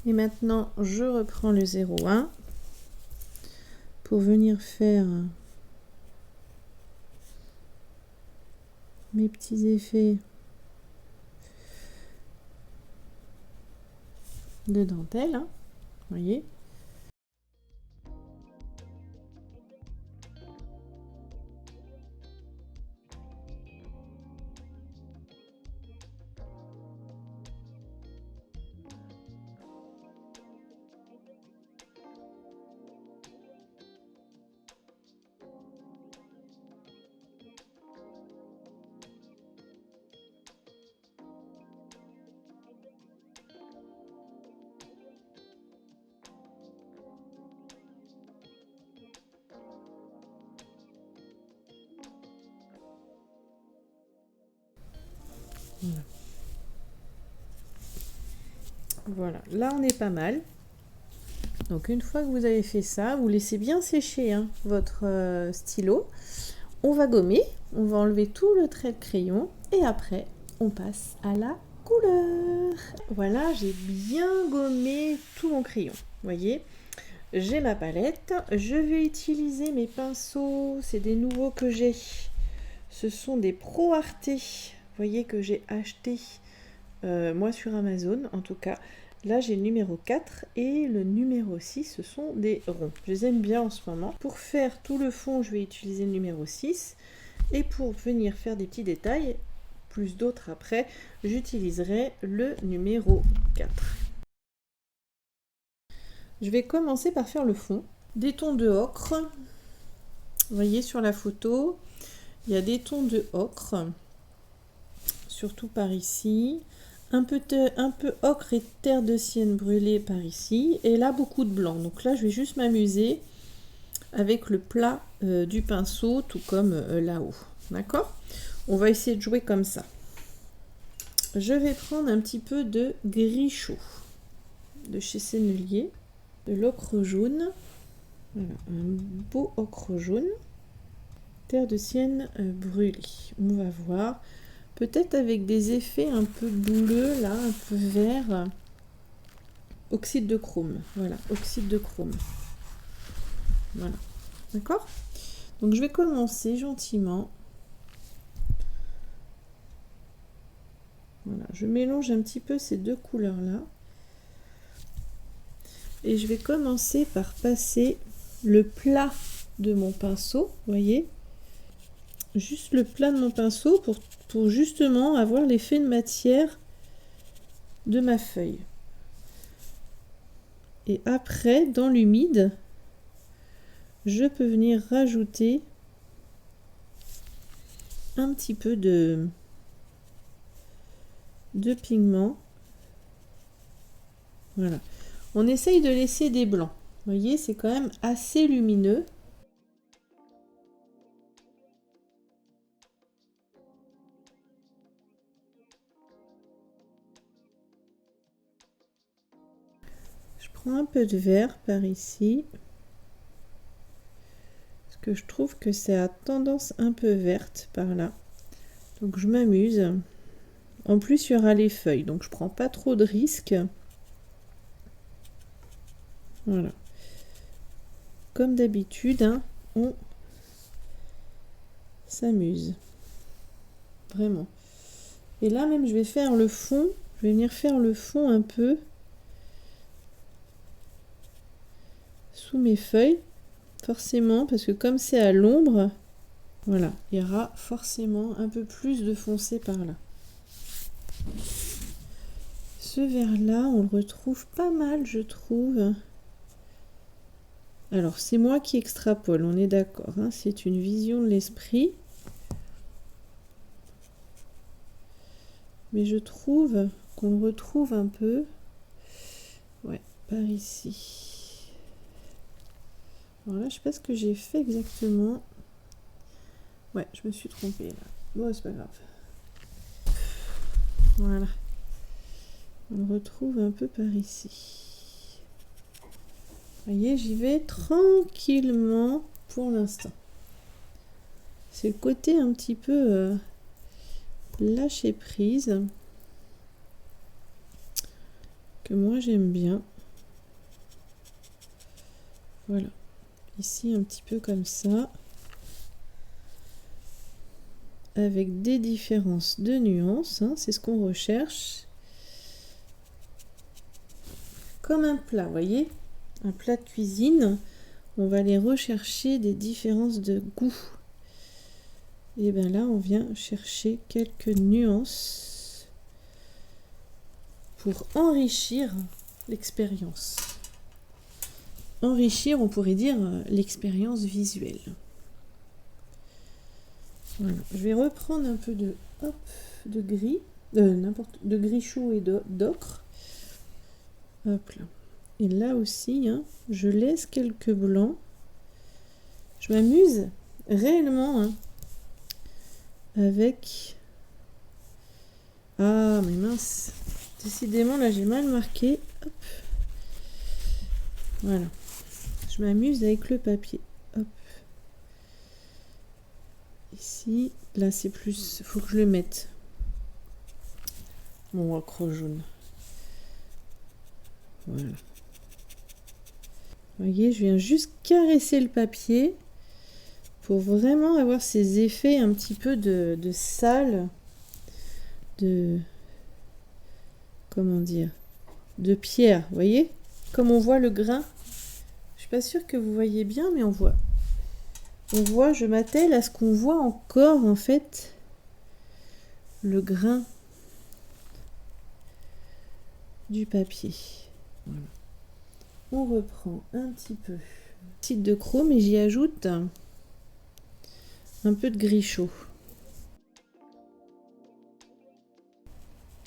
Et maintenant, je reprends le 0,1 pour venir faire mes petits effets de dentelle, hein, voyez. Voilà, là on est pas mal. Donc une fois que vous avez fait ça, vous laissez bien sécher hein, votre stylo. On va gommer, on va enlever tout le trait de crayon et après on passe à la couleur. Voilà, j'ai bien gommé tout mon crayon, voyez. J'ai ma palette, je vais utiliser mes pinceaux, c'est des nouveaux que j'ai Ce sont des Pro Arte. Vous voyez que j'ai acheté, moi sur Amazon en tout cas. Là, j'ai le numéro 4 et le numéro 6, ce sont des ronds. Je les aime bien en ce moment. Pour faire tout le fond, je vais utiliser le numéro 6. Et pour venir faire des petits détails, plus d'autres après, j'utiliserai le numéro 4. Je vais commencer par faire le fond. Des tons de ocre. Vous voyez sur la photo, il y a des tons de ocre. Surtout par ici. Un peu ocre et terre de sienne brûlée par ici. Et là, beaucoup de blanc. Donc là, je vais juste m'amuser avec le plat du pinceau, tout comme là-haut. D'accord? On va essayer de jouer comme ça. Je vais prendre un petit peu de gris chaud de chez Sennelier, de l'ocre jaune. Voilà, un beau ocre jaune. Terre de sienne brûlée. On va voir. Peut-être avec des effets un peu bleus, là, un peu vert. Oxyde de chrome. Voilà, oxyde de chrome. Voilà. D'accord? Donc, je vais commencer gentiment. Voilà, je mélange un petit peu ces deux couleurs-là. Et je vais commencer par passer le plat de mon pinceau, vous voyez? Juste le plat de mon pinceau pour justement avoir l'effet de matière de ma feuille. Et après, dans l'humide, je peux venir rajouter un petit peu de pigment. Voilà. On essaye de laisser des blancs. Vous voyez, c'est quand même assez lumineux. Je prends un peu de vert par ici. Parce que je trouve que ça a tendance un peu verte par là. Donc je m'amuse. En plus, il y aura les feuilles. Donc je prends pas trop de risques. Voilà. Comme d'habitude, hein, on s'amuse. Vraiment. Et là même, je vais faire le fond. Je vais venir faire le fond un peu sous mes feuilles. Forcément, parce que comme c'est à l'ombre, voilà, il y aura forcément un peu plus de foncé par là. Ce vert-là, on le retrouve pas mal, je trouve. Alors, c'est moi qui extrapole, on est d'accord, hein, c'est une vision de l'esprit. Mais je trouve qu'on le retrouve un peu, ouais, par ici. Alors là, je sais pas ce que j'ai fait exactement. Ouais, je me suis trompée là. Bon, c'est pas grave. Voilà. On le retrouve un peu par ici. Vous voyez, j'y vais tranquillement pour l'instant. C'est le côté un petit peu lâcher prise que moi j'aime bien. Voilà. Ici un petit peu comme ça. Avec des différences de nuances, hein, c'est ce qu'on recherche. Comme un plat, vous voyez, un plat de cuisine, on va aller rechercher des différences de goût. Et bien là, on vient chercher quelques nuances pour enrichir l'expérience. Enrichir, on pourrait dire, l'expérience visuelle. Voilà. Je vais reprendre un peu de gris, de gris chaud et d'ocre. Hop là. Et là aussi, hein, je laisse quelques blancs. Je m'amuse réellement hein, avec... Ah, mais mince. Décidément, là, j'ai mal marqué. Hop. Voilà. Je m'amuse avec le papier. Hop. Ici, là, c'est plus... faut que je le mette. Mon ocre jaune. Voilà. Vous voyez, je viens juste caresser le papier pour vraiment avoir ces effets un petit peu de salle, comment dire, de pierre, vous voyez? Comme on voit le grain, je suis pas sûre que vous voyez bien, mais on voit, je m'attelle à ce qu'on voit encore en fait le grain du papier. Voilà. On reprend un petit peu titre de chrome et j'y ajoute un peu de gris chaud.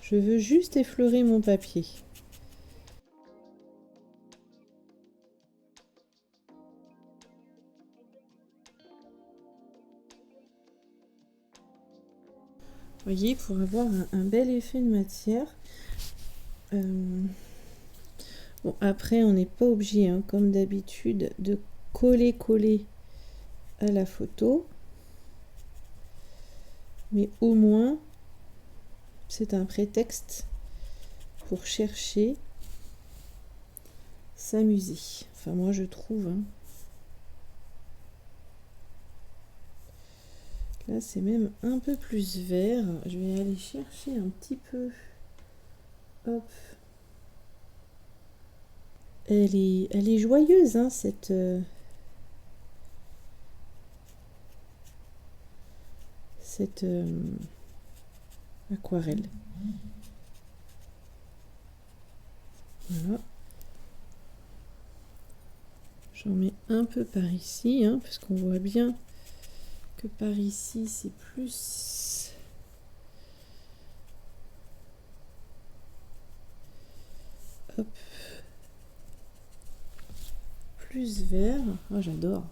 Je veux juste effleurer mon papier. Vous voyez, pour avoir un bel effet de matière. Bon, après, on n'est pas obligé, hein, comme d'habitude, de coller à la photo. Mais au moins, c'est un prétexte pour chercher, s'amuser. Enfin, moi, je trouve. Hein. Là, c'est même un peu plus vert. Je vais aller chercher un petit peu. Hop. Elle est joyeuse, hein, cette aquarelle. Voilà. J'en mets un peu par ici, hein, parce qu'on voit bien que par ici, c'est plus... Hop. Plus vert. Oh, j'adore.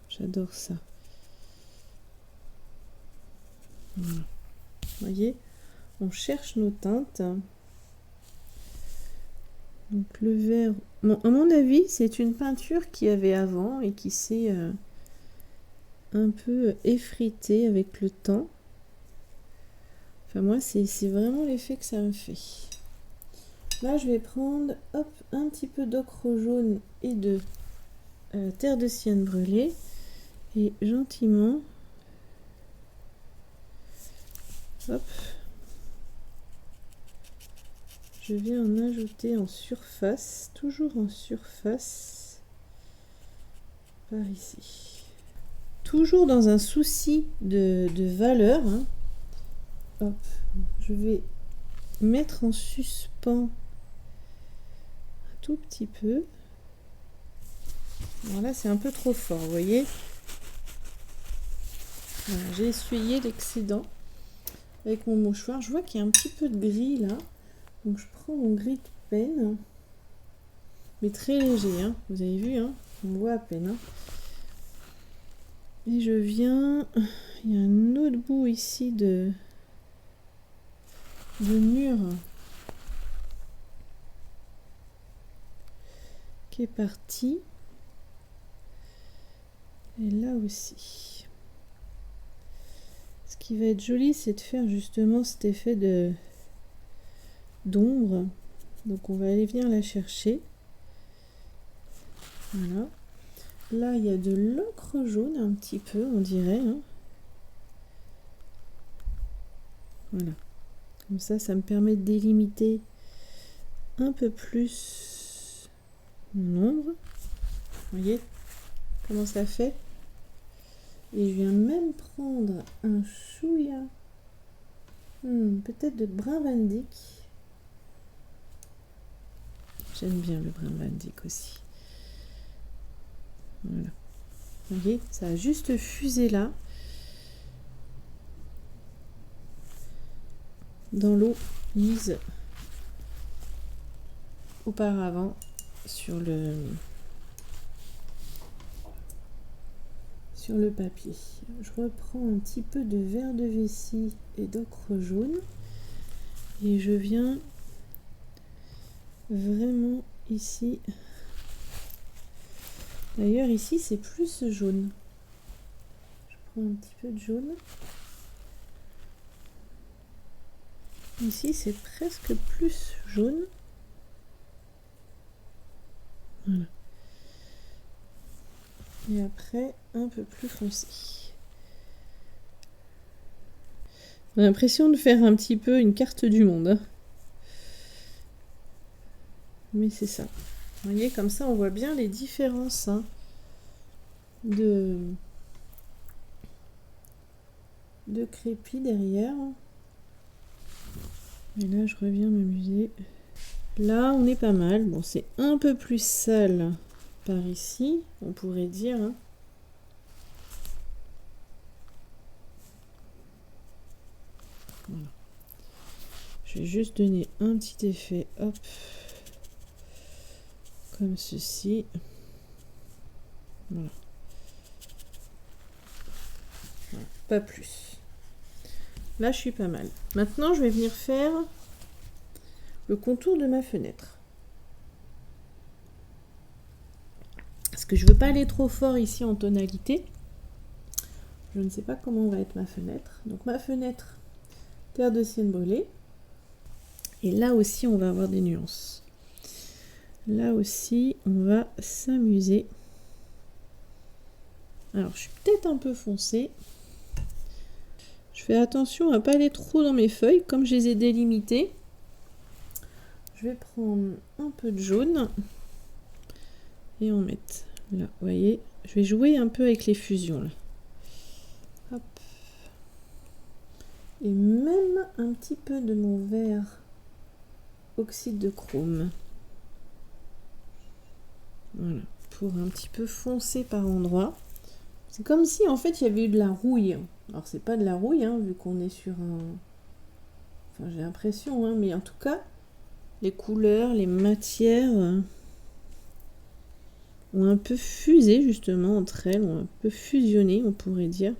J'adore ça. Voilà. Vous voyez, on cherche nos teintes. Donc le vert, bon, à mon avis, c'est une peinture qu'il y avait avant et qui s'est un peu effritée avec le temps. Enfin moi, c'est vraiment l'effet que ça me fait. Là, je vais prendre, hop, un petit peu d'ocre jaune et de terre de sienne brûlée et gentiment, hop, je viens en ajouter en surface, toujours en surface, par ici. Toujours dans un souci de valeur, hein. Hop, je vais mettre en suspens un tout petit peu. Alors là, c'est un peu trop fort, vous voyez. Voilà, j'ai essuyé l'excédent avec mon mouchoir. Je vois qu'il y a un petit peu de gris là. Donc je prends mon gris de peine, mais très léger, hein. Vous avez vu, hein, on voit à peine. Hein. Et je viens, il y a un autre bout ici de mur qui est parti. Et là aussi. Ce qui va être joli, c'est de faire justement cet effet d'ombre. Donc on va aller venir la chercher. Voilà. Là, il y a de l'ocre jaune un petit peu, on dirait. Hein. Voilà. Comme ça me permet de délimiter un peu plus mon ombre. Vous voyez comment ça fait? Et je viens même prendre un chouïa, peut-être de brun Van Dyck. J'aime bien le brun Van Dyck aussi. Voilà. Vous voyez, ça a juste fusé là. Dans l'eau mise auparavant sur le papier. Je reprends un petit peu de verre de vessie et d'ocre jaune et je viens vraiment ici. D'ailleurs ici c'est plus jaune. Je prends un petit peu de jaune. Ici c'est presque plus jaune. Voilà. Et après, un peu plus foncé. On a l'impression de faire un petit peu une carte du monde. Hein. Mais c'est ça. Vous voyez, comme ça, on voit bien les différences hein, de crépi derrière. Et là, je reviens m'amuser. Là, on est pas mal. Bon, c'est un peu plus sale par ici, on pourrait dire. Hein. Voilà. Je vais juste donner un petit effet, hop, comme ceci. Voilà. Voilà. Pas plus. Là, je suis pas mal. Maintenant, je vais venir faire le contour de ma fenêtre. Parce que je veux pas aller trop fort ici en tonalité. Je ne sais pas comment va être ma fenêtre. Donc ma fenêtre, terre de sienne brûlée. Et là aussi, on va avoir des nuances. Là aussi, on va s'amuser. Alors, je suis peut-être un peu foncée. Je fais attention à ne pas aller trop dans mes feuilles. Comme je les ai délimitées, je vais prendre un peu de jaune et en mettre là. Vous voyez, je vais jouer un peu avec les fusions là. Hop. Et même un petit peu de mon vert oxyde de chrome. Voilà, pour un petit peu foncer par endroits. C'est comme si en fait il y avait eu de la rouille. Alors c'est pas de la rouille, hein, vu qu'on est sur un... Enfin j'ai l'impression, hein, mais en tout cas, les couleurs, les matières ont un peu fusé justement entre elles, ont un peu fusionné, on pourrait dire.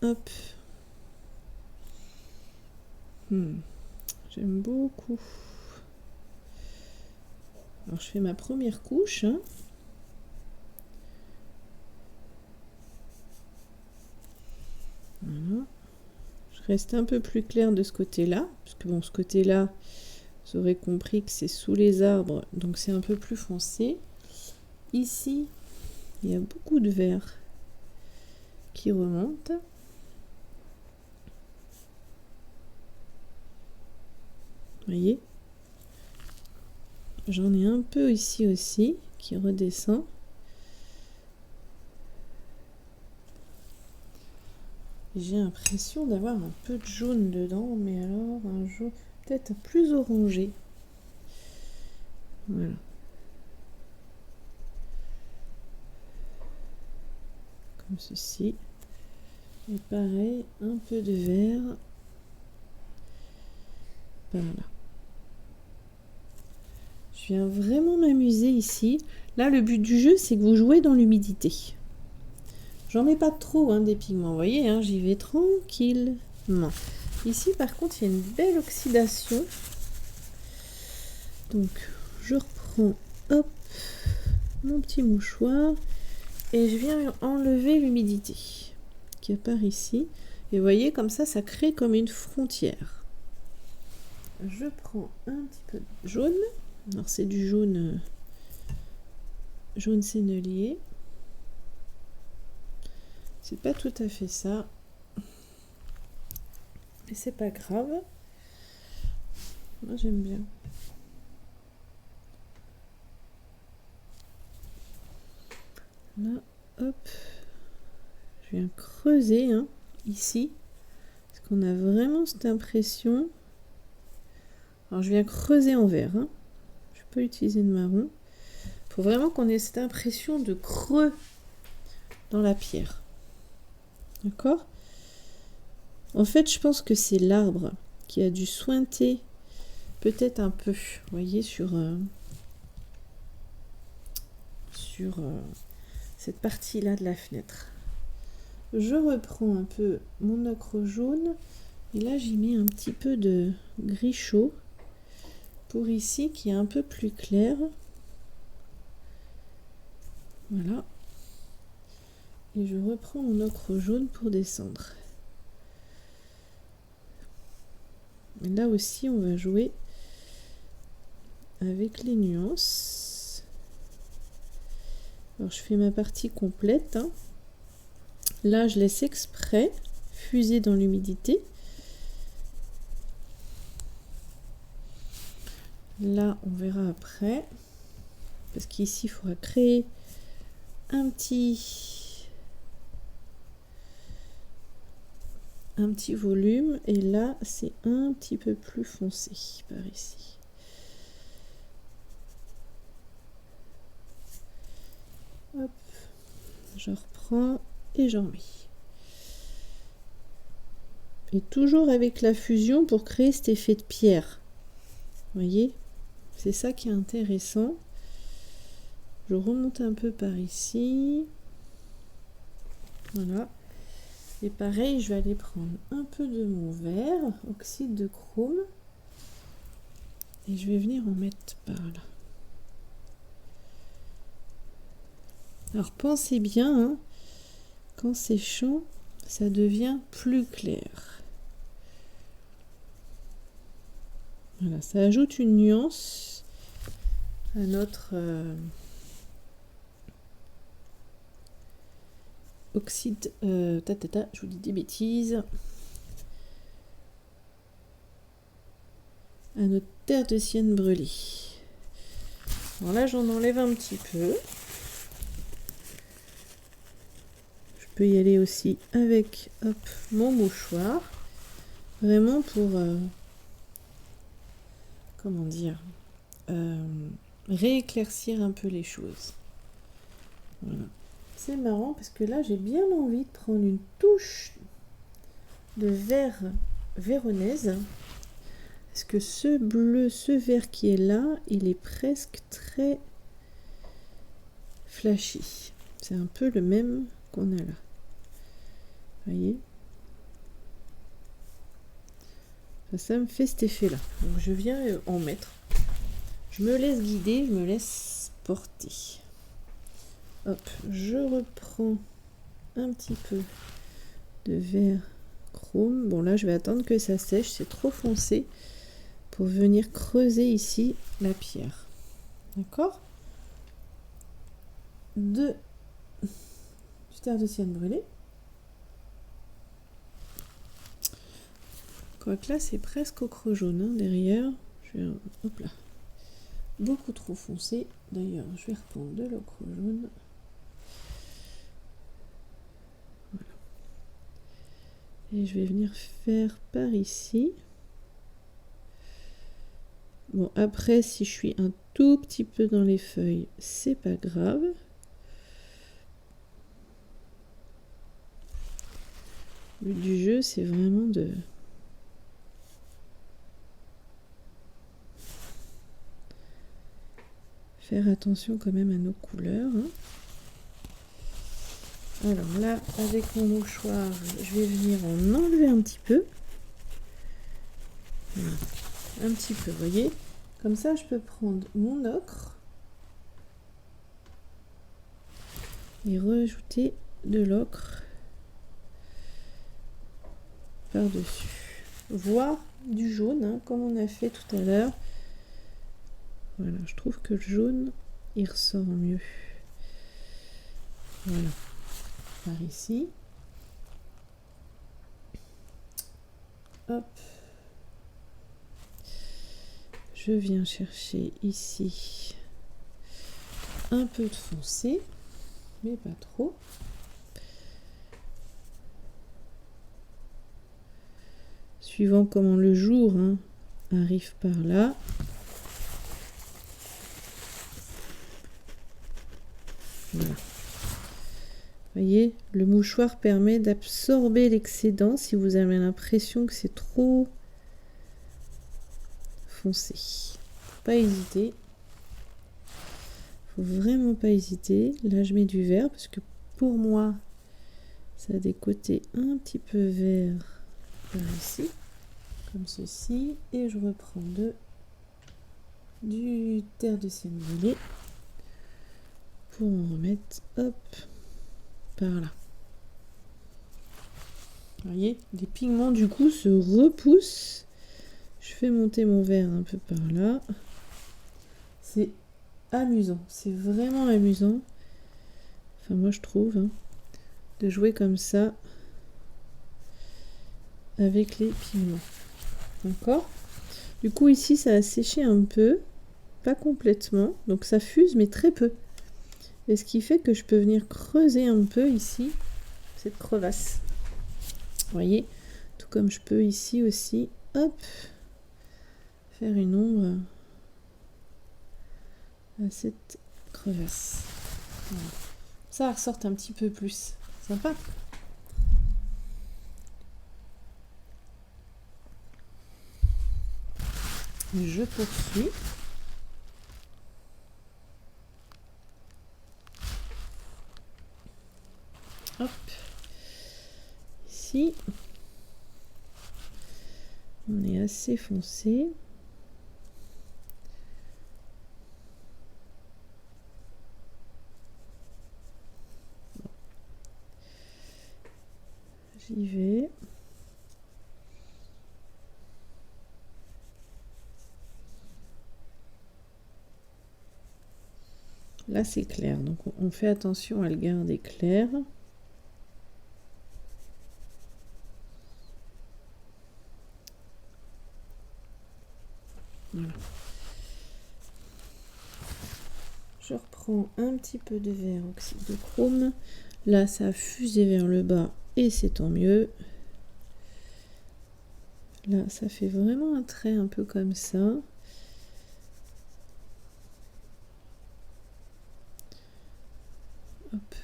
Hop. J'aime beaucoup. Alors je fais ma première couche. Hein. Voilà. Je reste un peu plus clair de ce côté-là, parce que bon, ce côté-là, vous aurez compris que c'est sous les arbres, donc c'est un peu plus foncé. Ici, il y a beaucoup de vert qui remonte. Vous voyez, j'en ai un peu ici aussi qui redescend. J'ai l'impression d'avoir un peu de jaune dedans, mais alors un jaune peut-être plus orangé. Voilà. Comme ceci. Et pareil, un peu de vert. Voilà. Je viens vraiment m'amuser ici. Là, le but du jeu, c'est que vous jouez dans l'humidité. J'en mets pas trop hein, des pigments, vous voyez, hein, j'y vais tranquillement. Ici, par contre, il y a une belle oxydation. Donc, je reprends, hop, mon petit mouchoir et je viens enlever l'humidité qui apparaît ici. Et vous voyez, comme ça crée comme une frontière. Je prends un petit peu de jaune. Alors, c'est du jaune, jaune sennelier. C'est pas tout à fait ça. Mais c'est pas grave. Moi, j'aime bien. Là, hop. Je viens creuser hein, ici. Parce qu'on a vraiment cette impression. Alors, je viens creuser en vert. Hein. Je peux utiliser de marron. Il faut vraiment qu'on ait cette impression de creux dans la pierre. D'accord ? En fait, je pense que c'est l'arbre qui a dû sointer peut-être un peu, vous voyez, sur cette partie-là de la fenêtre. Je reprends un peu mon ocre jaune et là, j'y mets un petit peu de gris chaud pour ici qui est un peu plus clair. Voilà. Et je reprends mon ocre jaune pour descendre. Et là aussi, on va jouer avec les nuances. Alors je fais ma partie complète, hein. Là je laisse exprès fuser dans l'humidité. Là on verra après, parce qu'ici il faudra créer un petit volume, et là c'est un petit peu plus foncé par ici. Hop, je reprends et j'en mets. Et toujours avec la fusion pour créer cet effet de pierre. Vous voyez, c'est ça qui est intéressant. Je remonte un peu par ici. Voilà. Et pareil, je vais aller prendre un peu de mon verre, oxyde de chrome. Et je vais venir en mettre par là. Alors pensez bien, hein, quand c'est chaud, ça devient plus clair. Voilà, ça ajoute une nuance à notre oxyde, je vous dis des bêtises, à notre terre de sienne brûlée. Alors là, j'en enlève un petit peu. Je peux y aller aussi avec mon mouchoir, vraiment pour comment dire, rééclaircir un peu les choses. Voilà. C'est marrant parce que là j'ai bien envie de prendre une touche de vert véronèse, parce que ce bleu, ce vert qui est là, il est presque très flashy. C'est un peu le même qu'on a là. Vous voyez, ça me fait cet effet là. Donc je viens en mettre. Je me laisse guider, je me laisse porter. Hop, je reprends un petit peu de vert chrome. Bon là je vais attendre que ça sèche, c'est trop foncé pour venir creuser ici la pierre. D'accord? Du terre de sienne brûlée. Quoique là c'est presque ocre jaune, hein, derrière. Hop là. Beaucoup trop foncé. D'ailleurs je vais reprendre de l'ocre jaune. Voilà. Et je vais venir faire par ici. Bon, après si je suis un tout petit peu dans les feuilles, c'est pas grave. Le but du jeu, c'est vraiment de faire attention quand même à nos couleurs, hein. Alors là, avec mon mouchoir, je vais venir en enlever un petit peu. Voilà. Un petit peu, vous voyez. Comme ça, je peux prendre mon ocre et rajouter de l'ocre par-dessus. Voire du jaune, hein, comme on a fait tout à l'heure. Voilà, je trouve que le jaune, il ressort mieux. Voilà, par ici. Hop. Je viens chercher ici un peu de foncé, mais pas trop. Suivant comment le jour, hein, arrive par là. Voilà. Vous voyez, le mouchoir permet d'absorber l'excédent si vous avez l'impression que c'est trop foncé. Faut pas hésiter. Faut vraiment pas hésiter. Là, je mets du vert parce que pour moi, ça a des côtés un petit peu verts par ici, comme ceci. Et je reprends du terre de sienne brûlée pour en remettre, hop, par là. Vous voyez, les pigments du coup se repoussent. Je fais monter mon verre un peu par là. C'est amusant, c'est vraiment amusant. Enfin moi je trouve, hein, de jouer comme ça avec les pigments. D'accord? Du coup ici ça a séché un peu, pas complètement, donc ça fuse mais très peu. Et ce qui fait que je peux venir creuser un peu ici cette crevasse. Vous voyez? Tout comme je peux ici aussi, hop, faire une ombre à cette crevasse. Voilà. Ça ressort un petit peu plus. Sympa. Je poursuis. Hop. Ici, on est assez foncé. J'y vais. Là, c'est clair. Donc, on fait attention à le garder clair. Voilà. Je reprends un petit peu de verre oxyde de chrome. Là, ça a fusé vers le bas et c'est tant mieux. Là, ça fait vraiment un trait un peu comme ça. Hop.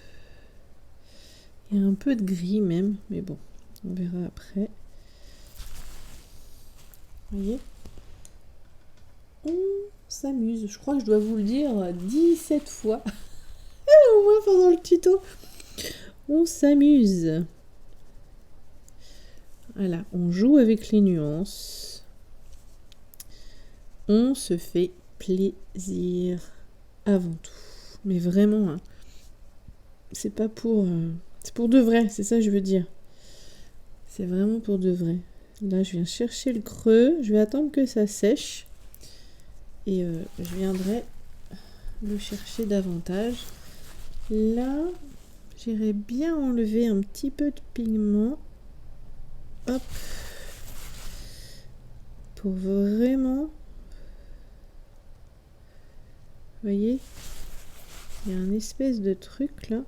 Il y a un peu de gris même, mais bon, on verra après. Vous voyez? On s'amuse. Je crois que je dois vous le dire 17 fois. Au moins pendant le tuto. On s'amuse. Voilà, on joue avec les nuances. On se fait plaisir avant tout. Mais vraiment, hein, c'est pas pour... c'est pour de vrai, c'est ça que je veux dire. C'est vraiment pour de vrai. Là, je viens chercher le creux. Je vais attendre que ça sèche. Et je viendrai le chercher davantage. Là, j'irai bien enlever un petit peu de pigment. Hop. Pour vraiment... Vous voyez? Il y a un espèce de truc là.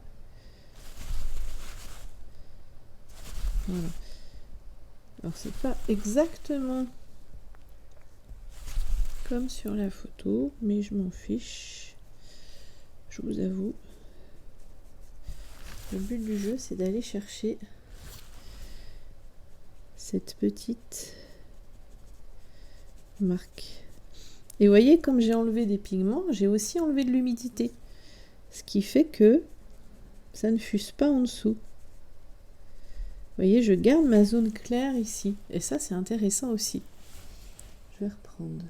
Voilà. Alors c'est pas exactement comme sur la photo, mais je m'en fiche. Je vous avoue. Le but du jeu, c'est d'aller chercher cette petite marque. Et vous voyez, comme j'ai enlevé des pigments, j'ai aussi enlevé de l'humidité. Ce qui fait que ça ne fuse pas en dessous. Vous voyez, je garde ma zone claire ici. Et ça, c'est intéressant aussi. Je vais reprendre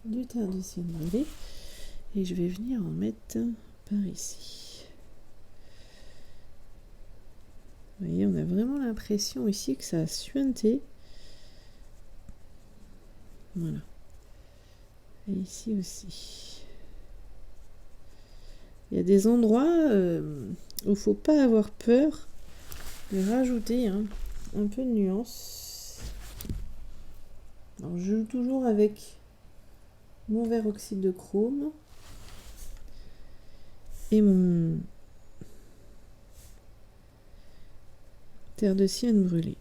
du terre de ciel brûlé et je vais venir en mettre par ici. Vous voyez, on a vraiment l'impression ici que ça a suinté. Voilà. Et ici aussi. Il y a des endroits où il ne faut pas avoir peur de rajouter un peu de nuance. Alors, je joue toujours avec mon verre oxyde de chrome et mon terre de sienne brûlée.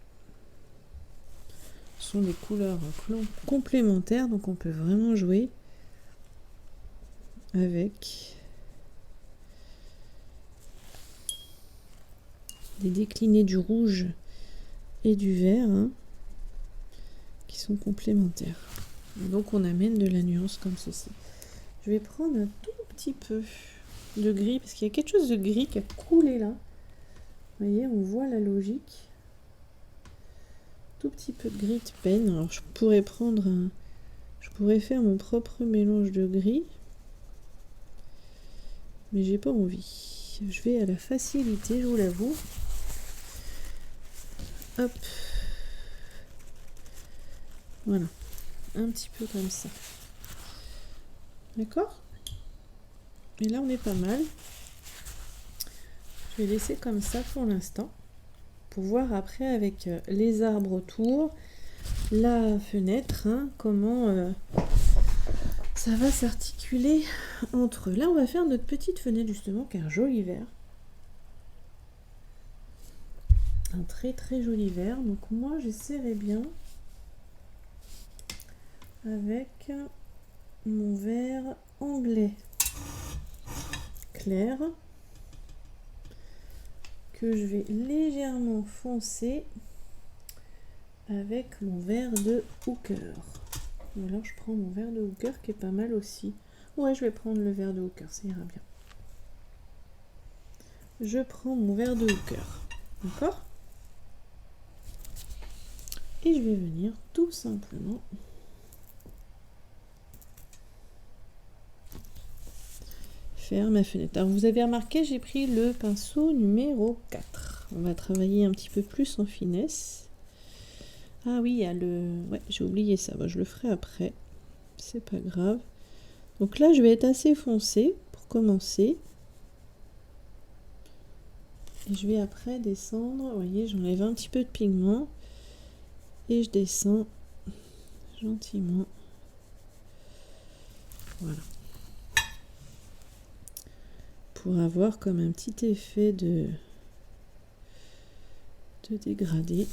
Ce sont des couleurs complémentaires, donc on peut vraiment jouer avec des déclinés du rouge et du vert, hein, qui sont complémentaires. Et donc on amène de la nuance comme ceci. Je vais prendre un tout petit peu de gris, parce qu'il y a quelque chose de gris qui a coulé là. Vous voyez, on voit la logique. Tout petit peu de gris de peine. Alors je pourrais prendre je pourrais faire mon propre mélange de gris, mais j'ai pas envie. Je vais à la facilité, je vous l'avoue. Hop. Voilà. Un petit peu comme ça. D'accord? Et là, on est pas mal. Je vais laisser comme ça pour l'instant. Pour voir après avec les arbres autour, la fenêtre, hein, comment ça va s'articuler entre eux. Là, on va faire notre petite fenêtre justement, qui est un joli vert. Un très très joli vert. Donc moi, j'essaierai bien avec mon vert anglais clair que je vais légèrement foncer avec mon vert de Hooker. Ou alors je prends mon vert de Hooker qui est pas mal aussi. Ouais, je vais prendre le vert de Hooker, ça ira bien. Je prends mon vert de Hooker. D'accord? Et je vais venir tout simplement faire ma fenêtre. Alors vous avez remarqué, j'ai pris le pinceau numéro 4. On va travailler un petit peu plus en finesse. Ah oui, il y a le... Ouais, j'ai oublié ça. Bon, je le ferai après. C'est pas grave. Donc là, je vais être assez foncé pour commencer. Et je vais après descendre. Vous voyez, j'enlève un petit peu de pigment. Et je descends gentiment. Voilà. Pour avoir comme un petit effet de dégradé.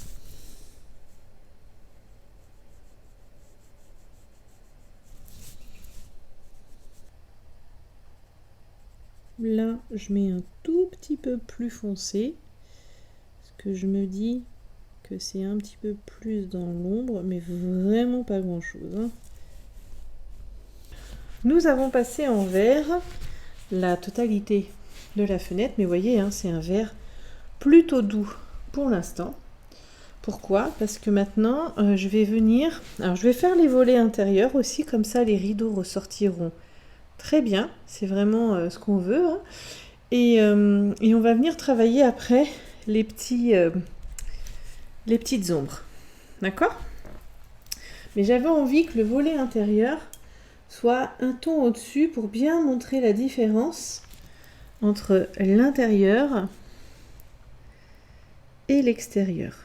Là, je mets un tout petit peu plus foncé. Parce que je me dis que c'est un petit peu plus dans l'ombre, mais vraiment pas grand chose. Hein. Nous avons passé en vert la totalité de la fenêtre, mais vous voyez, hein, c'est un vert plutôt doux pour l'instant. Pourquoi? Parce que maintenant, je vais venir... Alors, je vais faire les volets intérieurs aussi, comme ça, les rideaux ressortiront très bien. C'est vraiment ce qu'on veut. Hein. Et on va venir travailler après les petites ombres. D'accord? Mais j'avais envie que le volet intérieur soit un ton au-dessus pour bien montrer la différence entre l'intérieur et l'extérieur.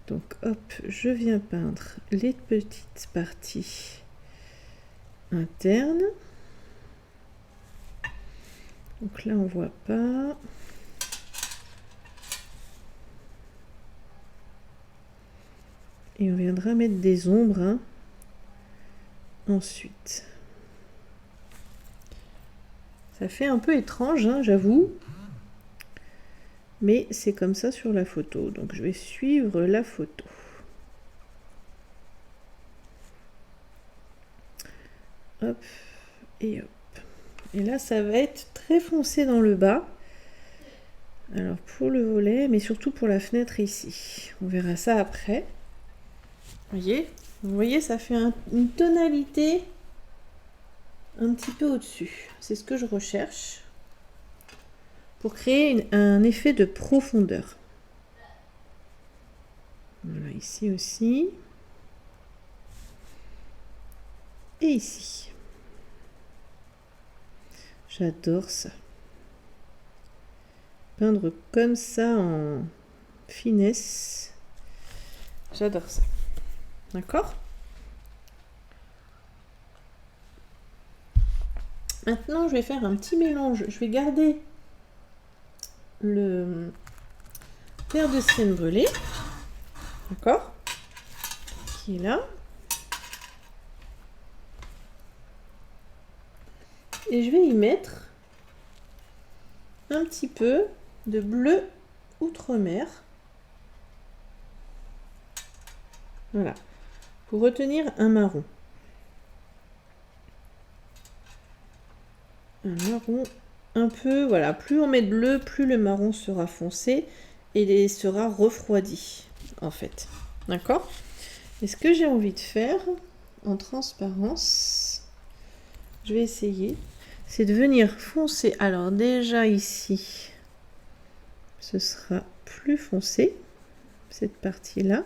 Donc hop, je viens peindre les petites parties internes. Donc là on voit pas. Et on viendra mettre des ombres hein, ensuite. Ça fait un peu étrange, hein, j'avoue. Mais c'est comme ça sur la photo. Donc je vais suivre la photo. Hop et hop. Et là, ça va être très foncé dans le bas. Alors pour le volet, mais surtout pour la fenêtre ici. On verra ça après. Vous voyez, ça fait une tonalité un petit peu au-dessus. C'est ce que je recherche pour créer un effet de profondeur. Voilà, ici aussi. Et ici. J'adore ça. Peindre comme ça en finesse. J'adore ça. D'accord? Maintenant, je vais faire un petit mélange. Je vais garder le vert de sienne brûlée. D'accord? Qui est là. Et je vais y mettre un petit peu de bleu outre-mer. Voilà. Pour retenir un marron. Un marron un peu, voilà, plus on met de bleu, plus le marron sera foncé et sera refroidi, en fait. D'accord? Et ce que j'ai envie de faire, en transparence, je vais essayer, c'est de venir foncer. Alors déjà ici, ce sera plus foncé, cette partie-là.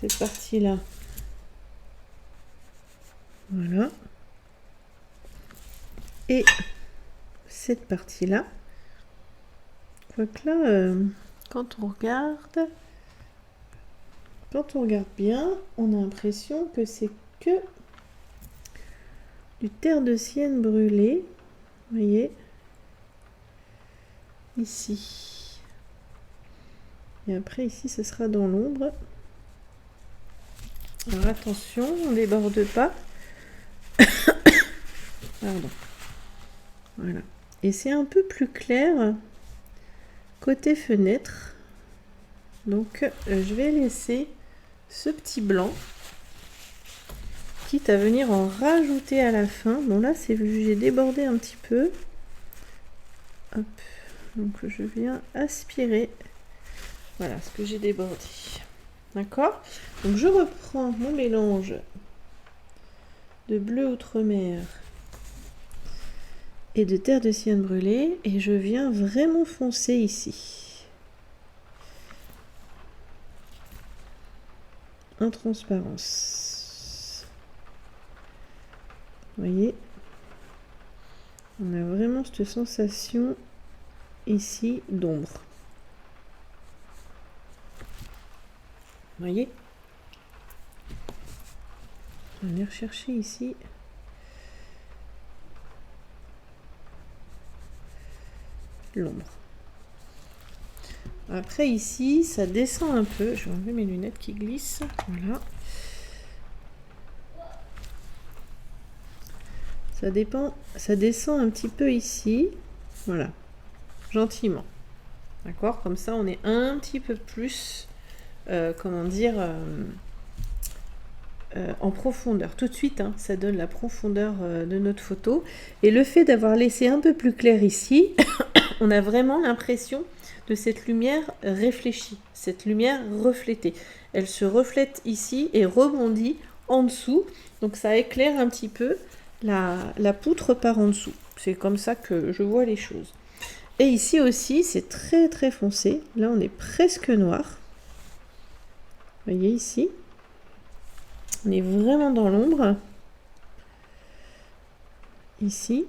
cette partie-là. Voilà. Et cette partie-là. Quoique là, quand on regarde bien, on a l'impression que c'est que du terre de sienne brûlée. Vous voyez, ici. Et après, ici, ce sera dans l'ombre. Alors attention, on ne déborde pas. Pardon. Voilà. Et c'est un peu plus clair côté fenêtre. Donc, je vais laisser ce petit blanc, quitte à venir en rajouter à la fin. Bon, là, c'est vu, j'ai débordé un petit peu. Hop. Donc, je viens aspirer. Voilà ce que j'ai débordé. D'accord? Donc, je reprends mon mélange de bleu outre-mer et de terre de sienne brûlée et je viens vraiment foncer ici en transparence. Vous voyez, on a vraiment cette sensation ici d'ombre. Vous voyez, on va venir chercher ici l'ombre. Après ici, ça descend un peu. Je vais enlever mes lunettes qui glissent. Voilà. Ça descend un petit peu ici. Voilà. Gentiment. D'accord? Comme ça, on est un petit peu plus, comment dire, en profondeur. Tout de suite, hein, ça donne la profondeur de notre photo. Et le fait d'avoir laissé un peu plus clair ici, on a vraiment l'impression de cette lumière réfléchie, cette lumière reflétée. Elle se reflète ici et rebondit en dessous. Donc ça éclaire un petit peu la poutre par en dessous. C'est comme ça que je vois les choses. Et ici aussi, c'est très très foncé. Là, on est presque noir. Vous voyez ici, on est vraiment dans l'ombre. Ici.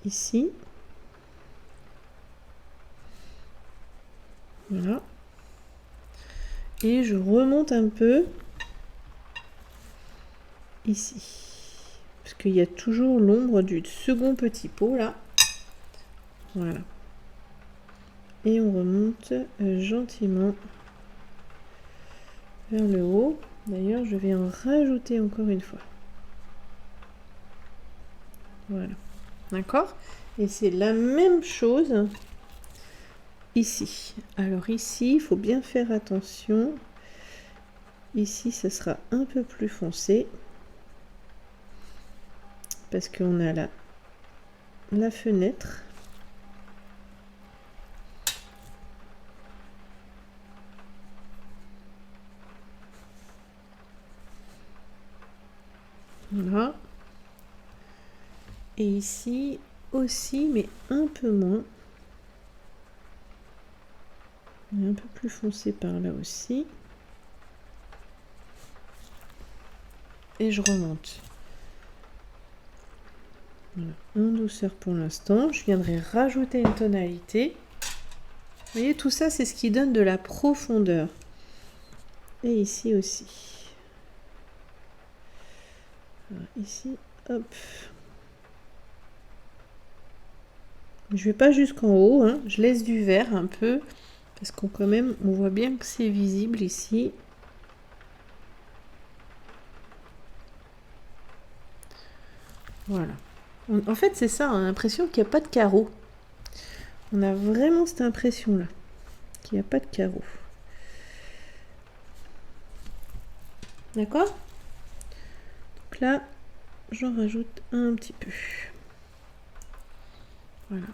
Ici. Voilà. Et je remonte un peu ici. Parce qu'il y a toujours l'ombre du second petit pot là. Voilà. Et on remonte gentiment vers le haut. D'ailleurs, je vais en rajouter encore une fois. Voilà. D'accord? Et c'est la même chose ici. Alors ici, il faut bien faire attention. Ici, ce sera un peu plus foncé. Parce qu'on a la fenêtre. Voilà. Et ici aussi, mais un peu moins. On est un peu plus foncé par là aussi. Et je remonte. Voilà, en douceur pour l'instant. Je viendrai rajouter une tonalité. Vous voyez, tout ça, c'est ce qui donne de la profondeur. Et ici aussi. Voilà, ici, hop. Je vais pas jusqu'en haut, hein. Je laisse du vert un peu. Parce qu'on quand même, on voit bien que c'est visible ici. Voilà. En fait, c'est ça, on a l'impression qu'il n'y a pas de carreaux. On a vraiment cette impression-là, qu'il n'y a pas de carreaux. D'accord? Donc là, j'en rajoute un petit peu. Voilà.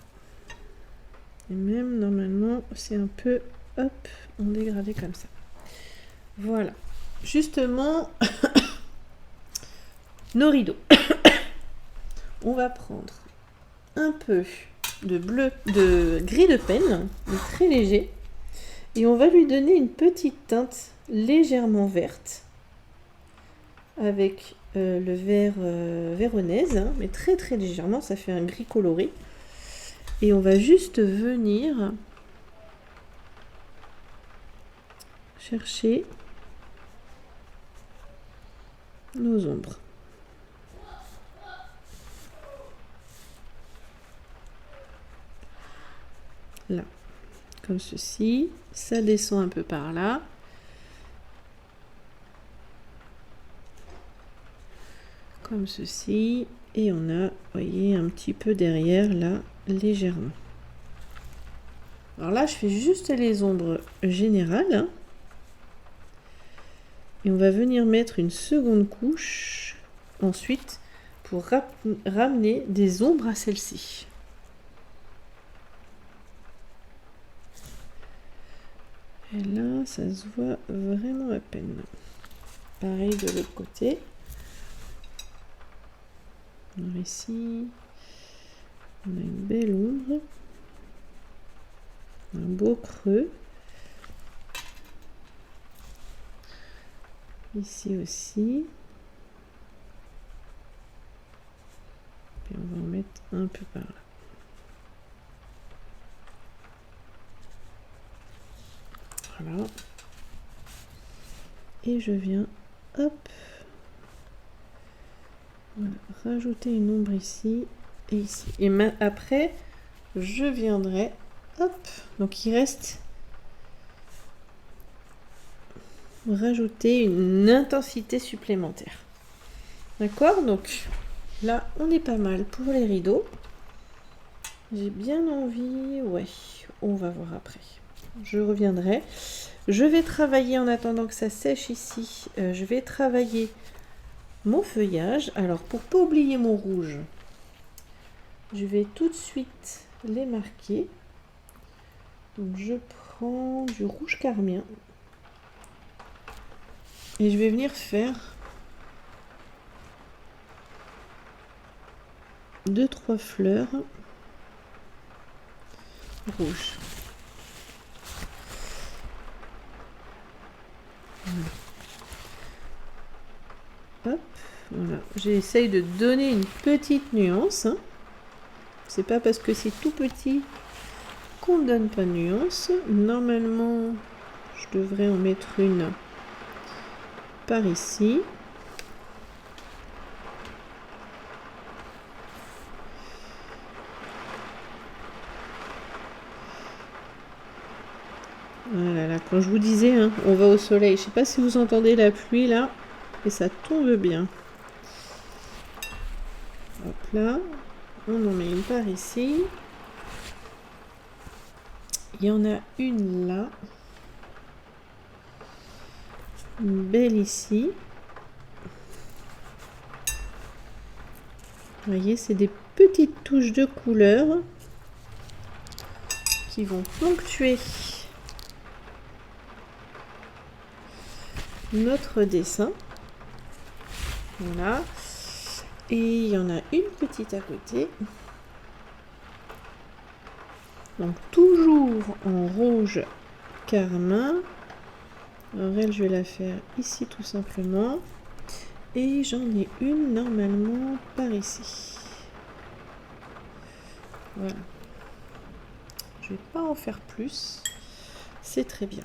Et même, normalement, c'est un peu, hop, en dégradé comme ça. Voilà. Justement, nos rideaux. On va prendre un peu de bleu, de gris de penne, mais très léger. Et on va lui donner une petite teinte légèrement verte avec le vert véronèse, hein, mais très très légèrement, ça fait un gris coloré. Et on va juste venir chercher nos ombres. Là, comme ceci, ça descend un peu par là. Comme ceci, et on a, vous voyez, un petit peu derrière là, légèrement. Alors là, je fais juste les ombres générales, hein. Et on va venir mettre une seconde couche ensuite pour ramener des ombres à celle-ci. Et là, ça se voit vraiment à peine. Pareil de l'autre côté. Alors ici, on a une belle ombre, un beau creux. Ici aussi. Et on va en mettre un peu par là. Voilà. Et je viens, hop, voilà, rajouter une ombre ici et ici. Et après, je viendrai, hop, donc il reste rajouter une intensité supplémentaire. D'accord? Donc là, on est pas mal pour les rideaux. J'ai bien envie, ouais, on va voir après. Je reviendrai. Je vais travailler en attendant que ça sèche ici. Je vais travailler mon feuillage. Alors, pour pas oublier mon rouge, je vais tout de suite les marquer. Donc, je prends du rouge carmien et je vais venir faire 2-3 fleurs rouges. Voilà. Hop, voilà. J'essaye de donner une petite nuance, hein. C'est pas parce que c'est tout petit qu'on ne donne pas de nuance. Normalement, je devrais en mettre une par ici. Voilà, là, quand je vous disais, hein, on va au soleil. Je sais pas si vous entendez la pluie là, et ça tombe bien. Hop là, on en met une par ici. Il y en a une là. Une belle ici. Vous voyez, c'est des petites touches de couleur qui vont ponctuer notre dessin. Voilà. Et il y en a une petite à côté. Donc toujours en rouge carmin. Alors elle, je vais la faire ici tout simplement. Et j'en ai une normalement par ici. Voilà. Je vais pas en faire plus. C'est très bien.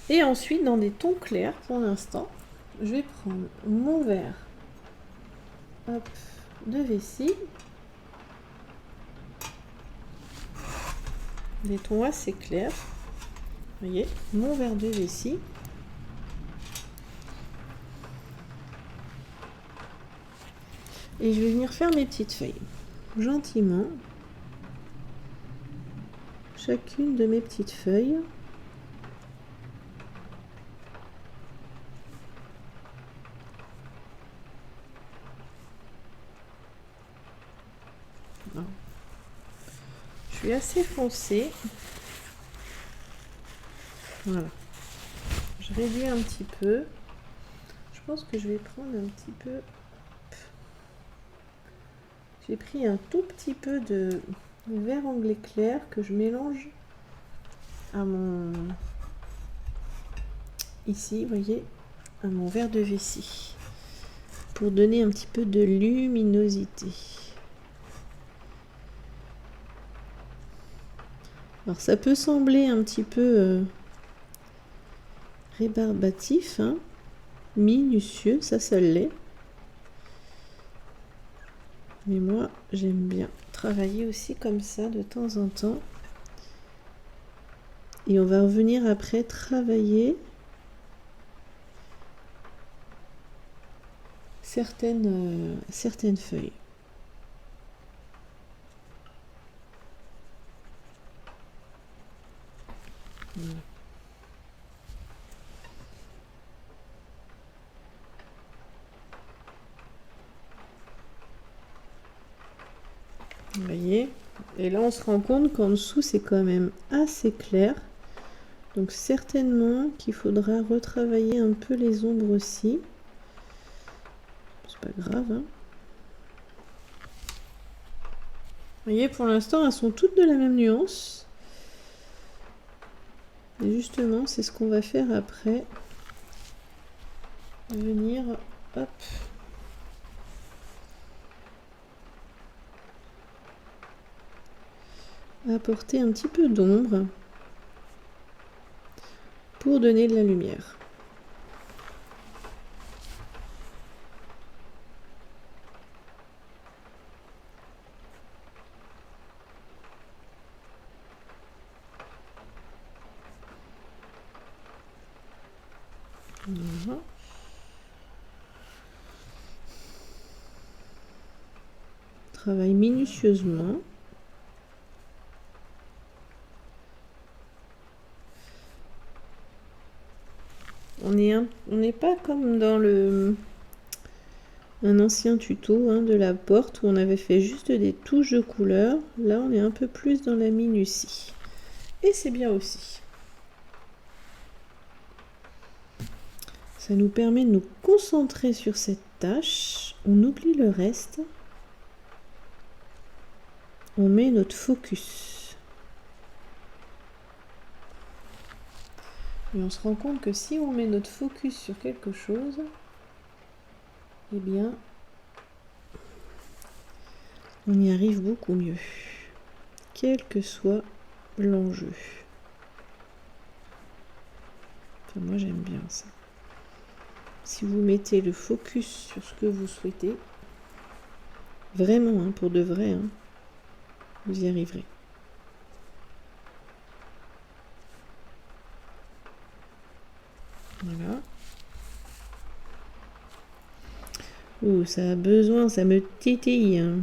Et ensuite, dans des tons clairs, pour l'instant, je vais prendre mon verre, hop, de vessie. Des tons assez clairs. Vous voyez, mon verre de vessie. Et je vais venir faire mes petites feuilles. Gentiment. Chacune de mes petites feuilles. Je suis assez foncée. Voilà. Je réduis un petit peu. Je pense que je vais prendre un petit peu. J'ai pris un tout petit peu de vert anglais clair que je mélange à mon... Ici, vous voyez, à mon verre de vessie. Pour donner un petit peu de luminosité. Alors ça peut sembler un petit peu rébarbatif, hein, minutieux, ça l'est. Mais moi, j'aime bien travailler aussi comme ça de temps en temps. Et on va revenir après travailler certaines feuilles. Voilà. Vous voyez, et là on se rend compte qu'en dessous c'est quand même assez clair, donc certainement qu'il faudra retravailler un peu les ombres aussi. C'est pas grave, hein. Vous voyez, pour l'instant elles sont toutes de la même nuance, et justement c'est ce qu'on va faire après, venir, hop, apporter un petit peu d'ombre pour donner de la lumière. Voilà. Travaille minutieusement. On n'est pas comme dans un ancien tuto, hein, de la porte où on avait fait juste des touches de couleur. Là, on est un peu plus dans la minutie. Et c'est bien aussi. Ça nous permet de nous concentrer sur cette tâche. On oublie le reste. On met notre focus. Et on se rend compte que si on met notre focus sur quelque chose, eh bien, on y arrive beaucoup mieux, quel que soit l'enjeu. Enfin, moi, j'aime bien ça. Si vous mettez le focus sur ce que vous souhaitez, vraiment, hein, pour de vrai, hein, vous y arriverez. Voilà. Oh, ça a besoin, ça me titille. Hein.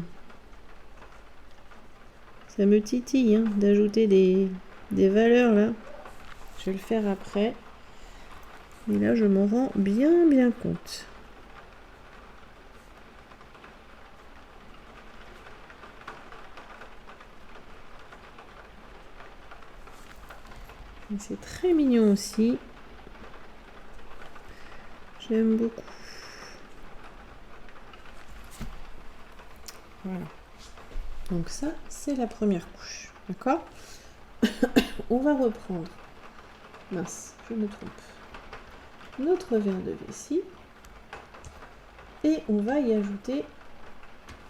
Ça me titille, hein, d'ajouter des valeurs là. Je vais le faire après. Et là, je m'en rends bien compte. C'est très mignon aussi. J'aime beaucoup. Voilà. Donc ça, c'est la première couche. D'accord? On va reprendre. Mince, je me trompe. Notre verre de vessie. Et on va y ajouter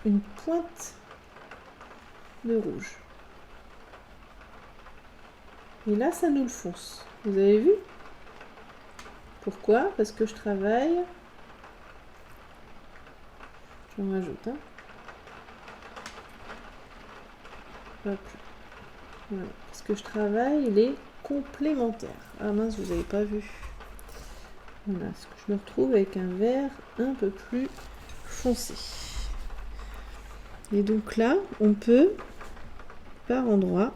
une pointe de rouge. Et là, ça nous le fonce. Vous avez vu? Pourquoi? Parce que je travaille. J'en rajoute, hein. Hop. Voilà. Parce que je travaille les complémentaires. Ah mince, vous n'avez pas vu. Voilà, parce que je me retrouve avec un vert un peu plus foncé. Et donc là, on peut, par endroit,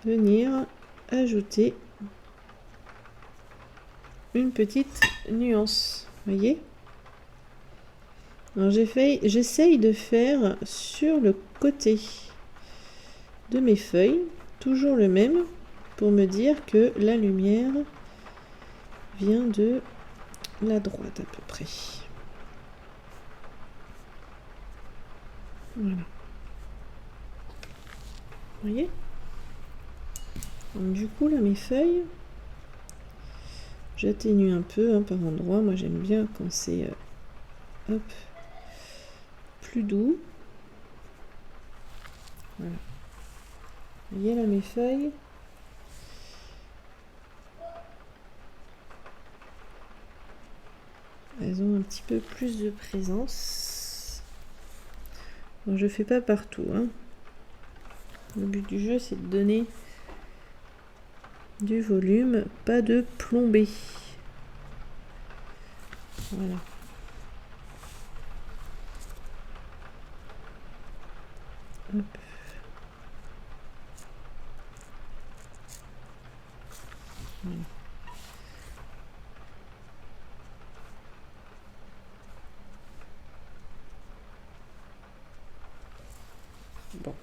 venir ajouter une petite nuance. Voyez? Alors j'essaye de faire sur le côté de mes feuilles, toujours le même, pour me dire que la lumière vient de la droite à peu près. Voilà. Vous voyez? Donc, du coup, là, mes feuilles, j'atténue un peu hein, par endroit. Moi, j'aime bien quand c'est hop, plus doux. Voilà. Vous voyez là mes feuilles? Elles ont un petit peu plus de présence. Bon, je fais pas partout. Hein. Le but du jeu, c'est de donner du volume, pas de plomber. Voilà. Hop. Voilà. Bon.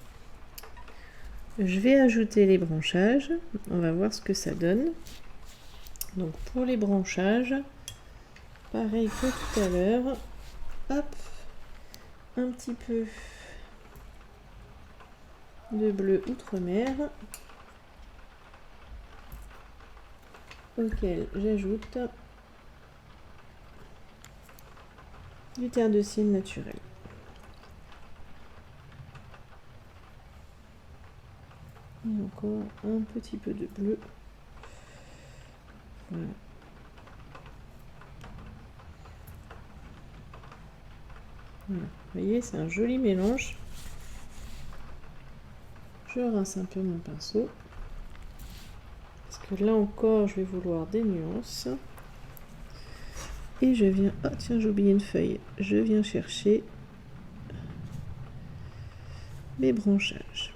Je vais ajouter les branchages. On va voir ce que ça donne. Donc pour les branchages, pareil que tout à l'heure. Hop. Un petit peu de bleu outre-mer. Auquel j'ajoute du terre de ciel naturel. Et encore un petit peu de bleu. Voilà. Voilà. Vous voyez, c'est un joli mélange. Je rince un peu mon pinceau. Parce que là encore, je vais vouloir des nuances. Et je viens... Oh tiens, j'ai oublié une feuille. Je viens chercher mes branchages.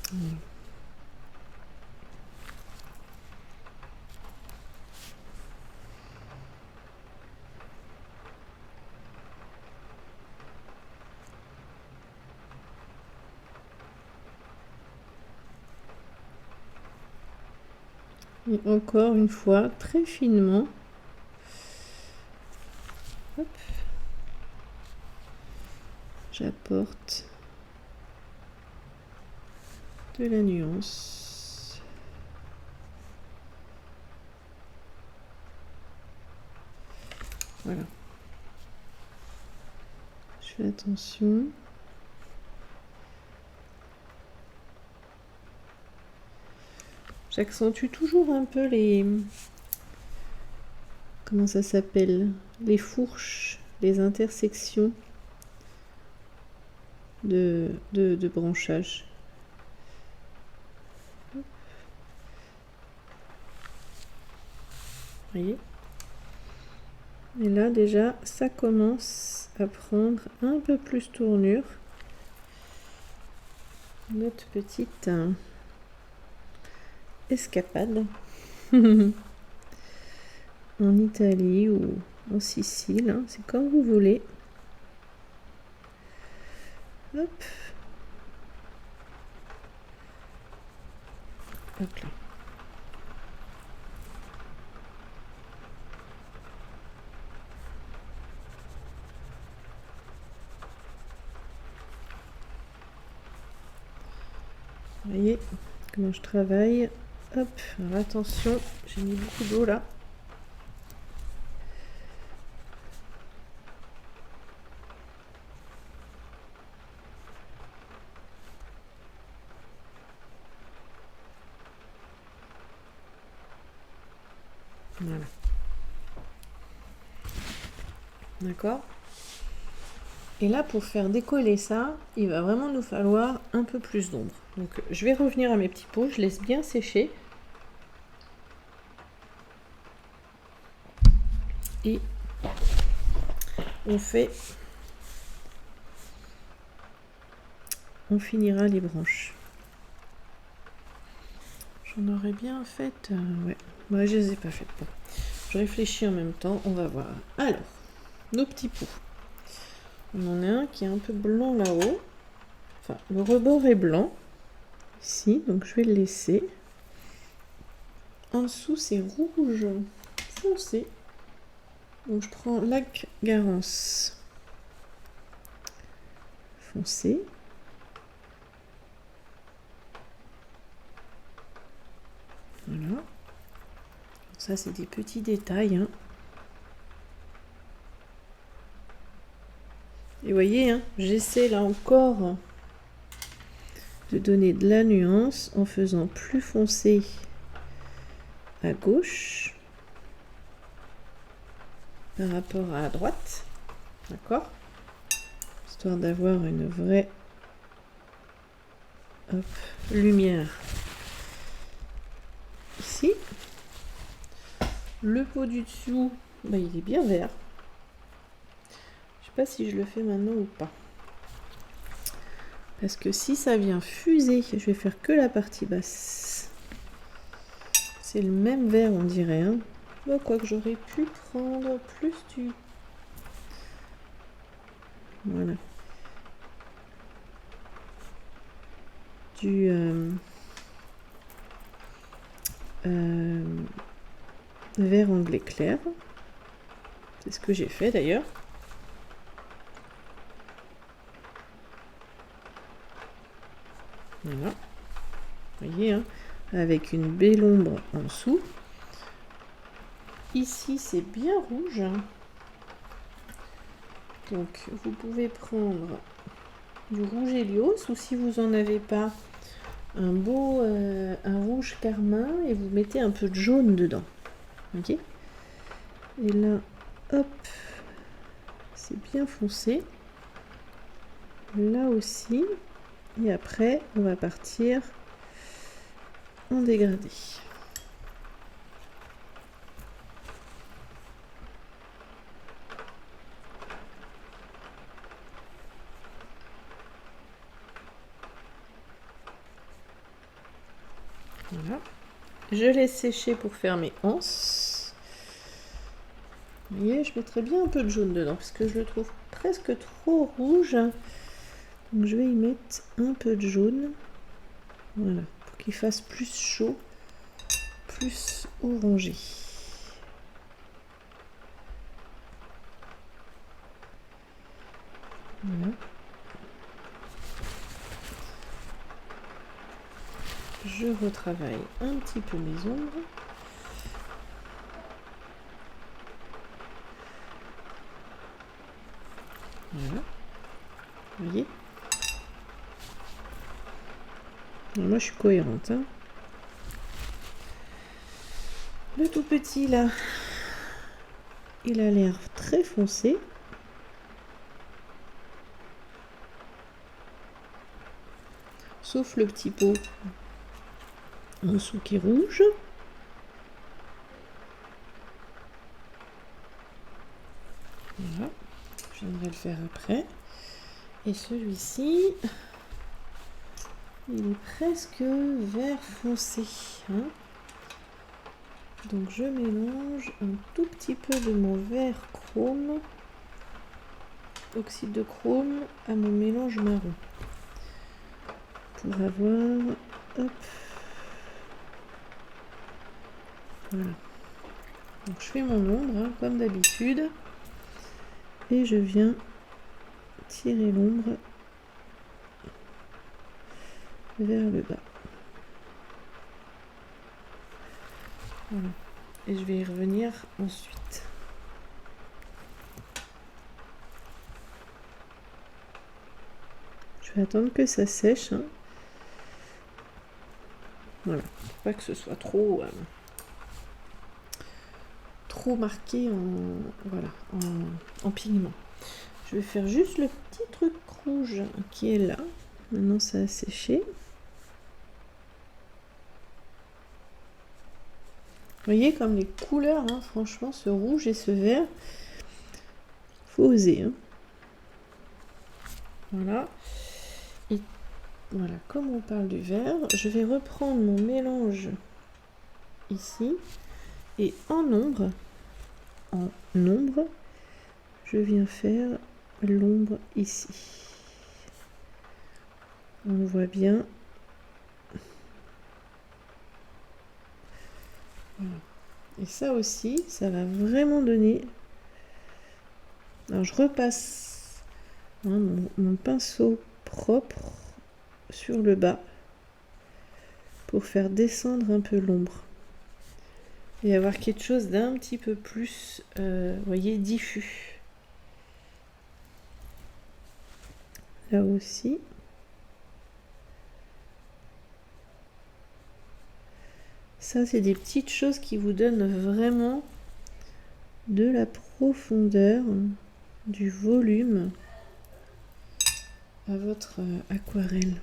Voilà. Et encore une fois, très finement. Hop. J'apporte de la nuance. Voilà. Je fais attention. J'accentue toujours un peu les... Comment ça s'appelle? Les fourches, les intersections de branchage. Vous voyez? Et là déjà, ça commence à prendre un peu plus tournure. Notre petite escapade en Italie ou en Sicile, hein, c'est comme vous voulez. Hop. Hop là. Vous voyez comment je travaille. Hop, alors attention, j'ai mis beaucoup d'eau là. Voilà. D'accord? Et là, pour faire décoller ça, il va vraiment nous falloir un peu plus d'ombre. Donc, je vais revenir à mes petits pots, je laisse bien sécher. Et on finira les branches. J'en aurais bien fait... ouais, je les ai pas faites. Bon. Je réfléchis en même temps, on va voir. Alors, nos petits pots. On en a un qui est un peu blanc là-haut. Enfin, le rebord est blanc. ici, donc je vais le laisser. En dessous, c'est rouge foncé. Donc je prends Lac Garance foncé. Voilà. Ça, c'est des petits détails. Hein. Et vous voyez, hein, j'essaie là encore de donner de la nuance en faisant plus foncé à gauche par rapport à droite. D'accord? Histoire d'avoir une vraie lumière ici. Le pot du dessous, bah, il est bien vert. Je sais pas si je le fais maintenant ou pas. Parce que si ça vient fuser, je vais faire que la partie basse. C'est le même vert, on dirait. Hein. Oh, quoi que j'aurais pu prendre plus du... Voilà. Du... vert anglais clair. C'est ce que j'ai fait d'ailleurs. Voilà. Vous voyez, hein, avec une belle ombre en dessous. Ici, c'est bien rouge. Donc, vous pouvez prendre du rouge Hélios ou si vous n'en avez pas, un beau un rouge carmin et vous mettez un peu de jaune dedans. Ok. Et là, hop, c'est bien foncé. Là aussi. Et après, on va partir en dégradé. Voilà. Je laisse sécher pour faire mes anses. Vous voyez, je mettrai bien un peu de jaune dedans parce que je le trouve presque trop rouge. Donc je vais y mettre un peu de jaune. Voilà, pour qu'il fasse plus chaud, plus orangé. Voilà. Je retravaille un petit peu mes ombres. Voilà. Vous voyez? Alors moi je suis cohérente. Hein. Le tout petit là, il a l'air très foncé. Sauf le petit pot en dessous qui est rouge. Voilà, je viendrai le faire après. Et celui-ci, il est presque vert foncé. Hein. Donc je mélange un tout petit peu de mon vert chrome, oxyde de chrome, à mon mélange marron. Pour avoir... Hop. Voilà. Donc je fais mon ombre, hein, comme d'habitude. Et je viens tirer l'ombre vers le bas. Voilà. Et je vais y revenir ensuite. Je vais attendre que ça sèche. Hein. Voilà. Pour pas que ce soit trop marqué en pigment. Je vais faire juste le petit truc rouge qui est là. Maintenant ça a séché. Vous voyez comme les couleurs, hein, franchement, ce rouge et ce vert, faut oser. Hein. Voilà. Et voilà, comme on parle du vert, je vais reprendre mon mélange ici et en ombre, je viens faire l'ombre ici. On le voit bien Et ça aussi, ça va vraiment donner... Alors je repasse mon pinceau propre sur le bas pour faire descendre un peu l'ombre et avoir quelque chose d'un petit peu plus, vous voyez, diffus. Là aussi. Ça, c'est des petites choses qui vous donnent vraiment de la profondeur, du volume à votre aquarelle.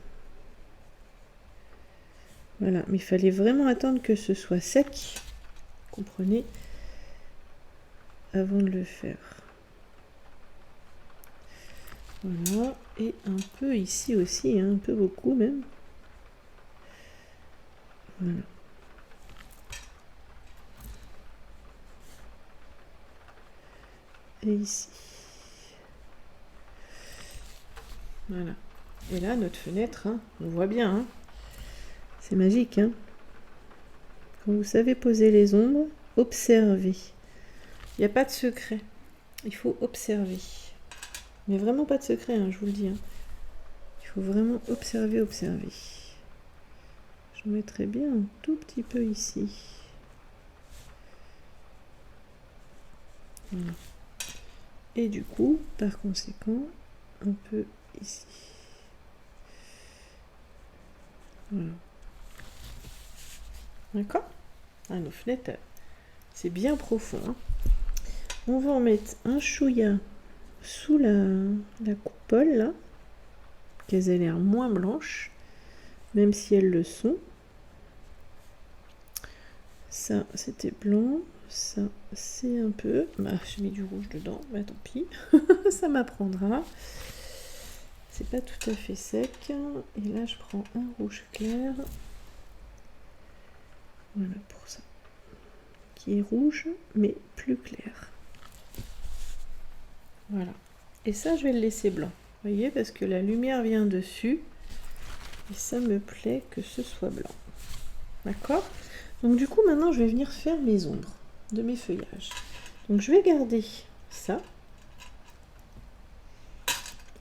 Voilà, mais il fallait vraiment attendre que ce soit sec, comprenez, avant de le faire. Voilà, et un peu ici aussi, hein, un peu beaucoup même. Voilà. Et ici. Voilà. Et là, notre fenêtre, hein, on voit bien, hein, c'est magique. Hein. Quand vous savez poser les ombres, observez. Il n'y a pas de secret. Il faut observer. Mais vraiment pas de secret, hein, je vous le dis. Hein. Il faut vraiment observer, observer. Je mettrai bien un tout petit peu ici. Voilà. Et du coup, par conséquent, un peu ici. Voilà. D'accord? Ah, nos fenêtres, c'est bien profond. Hein. On va en mettre un chouïa sous la coupole, là. Qu'elles aient l'air moins blanches, même si elles le sont. Ça, c'était blanc. Ça, c'est un peu... Bah, j'ai mis du rouge dedans. Bah, tant pis. Ça m'apprendra. C'est pas tout à fait sec. Et là, je prends un rouge clair. Voilà pour ça. Qui est rouge, mais plus clair. Voilà. Et ça, je vais le laisser blanc. Vous voyez, parce que la lumière vient dessus. Et ça me plaît que ce soit blanc. D'accord? Donc du coup, maintenant, je vais venir faire mes ombres de mes feuillages. Donc je vais garder ça.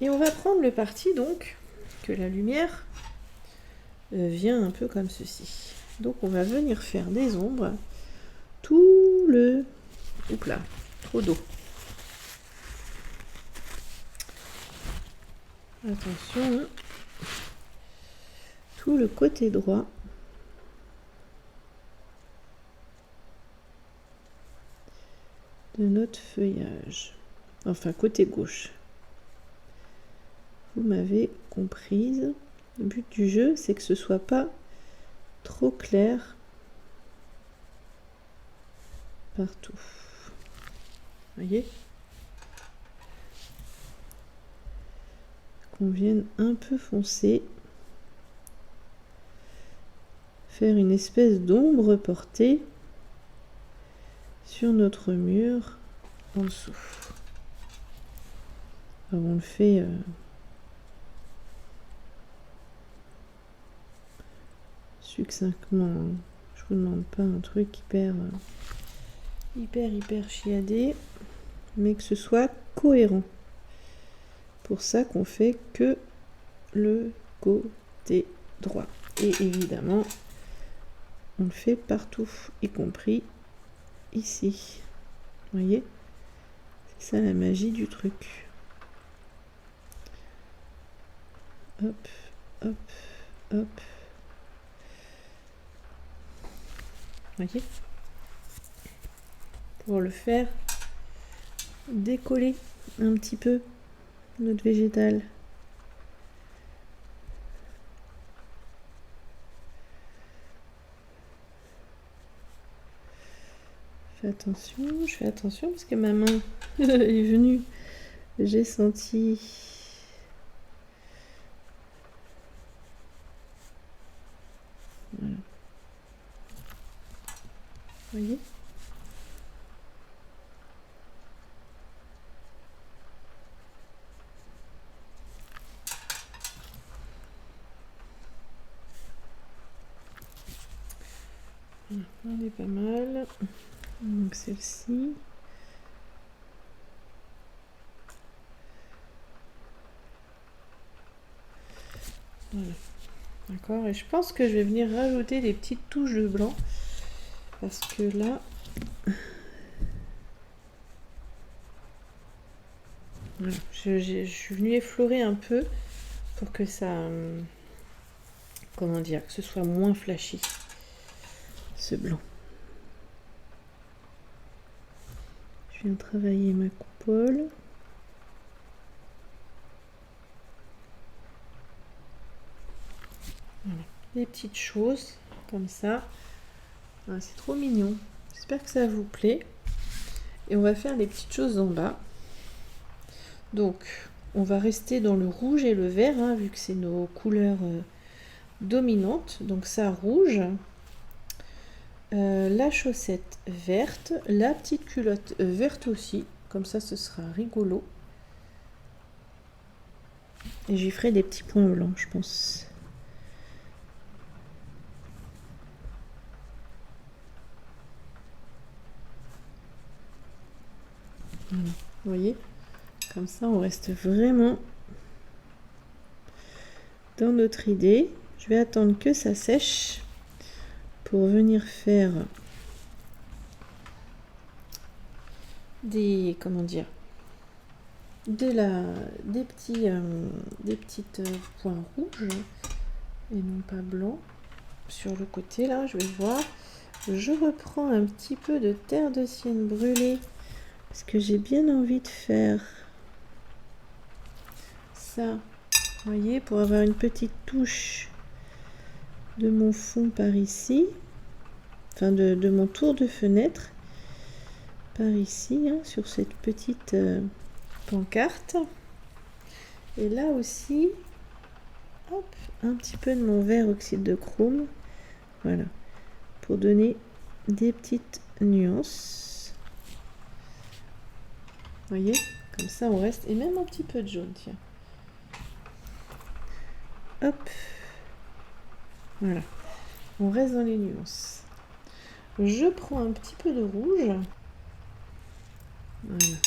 Et on va prendre le parti, donc, que la lumière vient un peu comme ceci. Donc on va venir faire des ombres tout le... Oups là, trop d'eau. Attention, hein. Tout le côté droit. De notre feuillage. Enfin, côté gauche. Vous m'avez comprise. Le but du jeu, c'est que ce soit pas trop clair partout. Voyez? Qu'on vienne un peu foncer. Faire une espèce d'ombre portée sur notre mur en dessous. Alors on le fait succinctement. Hein. Je vous demande pas un truc hyper chiadé, mais que ce soit cohérent. Pour ça qu'on fait que le côté droit. Et évidemment, on le fait partout, y compris ici. Vous voyez? C'est ça la magie du truc. Hop, hop, hop. Vous voyez? Pour le faire décoller un petit peu notre végétal. Je fais attention parce que ma main est venue. J'ai senti. Voilà. Vous voyez? On est pas mal. Donc celle-ci. Voilà. D'accord, et je pense que je vais venir rajouter des petites touches de blanc. Parce que là... Voilà, je suis venue effleurer un peu pour que ça... comment dire, que ce soit moins flashy, ce blanc. Je viens travailler ma coupole. Voilà. Des petites choses comme ça. Ah, c'est trop mignon. J'espère que ça vous plaît. Et on va faire les petites choses en bas. Donc, on va rester dans le rouge et le vert, hein, vu que c'est nos couleurs dominantes. Donc ça, rouge. La chaussette verte. La petite culotte verte aussi. Comme ça, ce sera rigolo. Et j'y ferai des petits points blancs, je pense. Voilà. Vous voyez, comme ça on reste vraiment dans notre idée. Je vais attendre que ça sèche pour venir faire des, comment dire, des petites points rouges et non pas blancs sur le côté là. Je vais voir. Je reprends un petit peu de terre de sienne brûlée parce que j'ai bien envie de faire ça, vous voyez, pour avoir une petite touche de mon fond par ici, enfin de mon tour de fenêtre par ici, hein, sur cette petite pancarte. Et là aussi, hop, un petit peu de mon vert oxyde de chrome, voilà, pour donner des petites nuances. Vous voyez, comme ça on reste, et même un petit peu de jaune, tiens. Hop, voilà, on reste dans les nuances. Je prends un petit peu de rouge, voilà.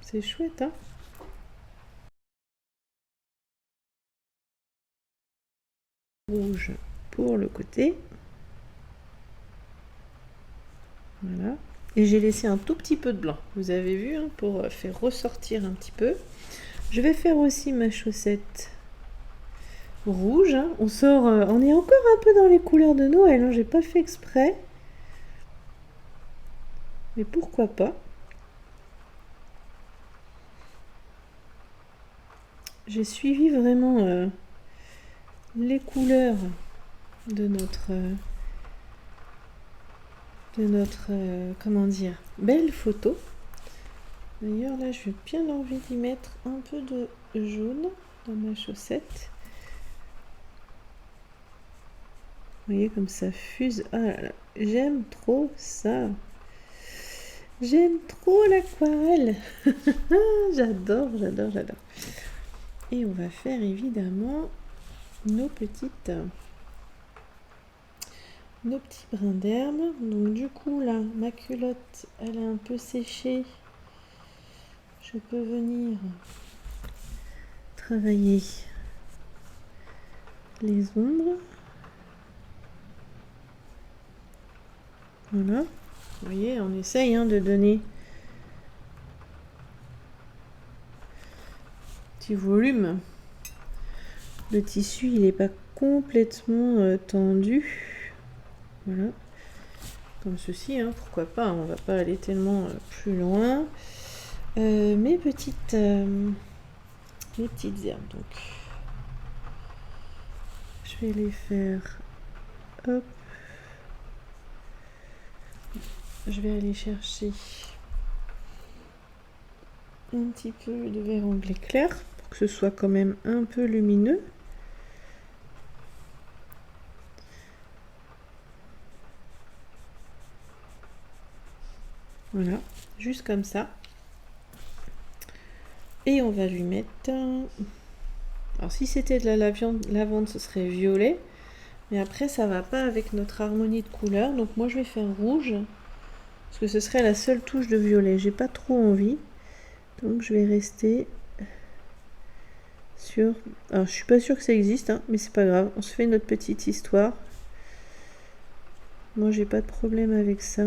C'est chouette, hein? Rouge pour le côté, voilà. Et j'ai laissé un tout petit peu de blanc, vous avez vu, hein, pour faire ressortir un petit peu. Je vais faire aussi ma chaussette rouge, hein. On sort, on est encore un peu dans les couleurs de Noël, hein. J'ai pas fait exprès, mais pourquoi pas. J'ai suivi vraiment les couleurs de notre comment dire, belle photo. D'ailleurs là j'ai bien envie d'y mettre un peu de jaune dans ma chaussette. Vous voyez comme ça fuse. Ah là là, j'aime trop ça. J'aime trop l'aquarelle. J'adore, j'adore, j'adore. Et on va faire évidemment nos petits brins d'herbe. Donc du coup là, ma culotte, elle est un peu séchée. Je peux venir travailler les ombres. Voilà. Vous voyez, on essaye, hein, de donner petit volume. Le tissu, il n'est pas complètement tendu. Voilà. Comme ceci, hein, pourquoi pas, on va pas aller tellement plus loin. Mes petites herbes, donc je vais les faire, hop, je vais aller chercher un petit peu de vert anglais clair pour que ce soit quand même un peu lumineux. Voilà, juste comme ça. Et on va lui mettre... Alors si c'était de la lavande, ce serait violet. Mais après, ça va pas avec notre harmonie de couleurs. Donc moi, je vais faire rouge. Parce que ce serait la seule touche de violet. J'ai pas trop envie. Donc je vais rester sur... Alors, je suis pas sûre que ça existe, hein, mais c'est pas grave. On se fait notre petite histoire. Moi, j'ai pas de problème avec ça.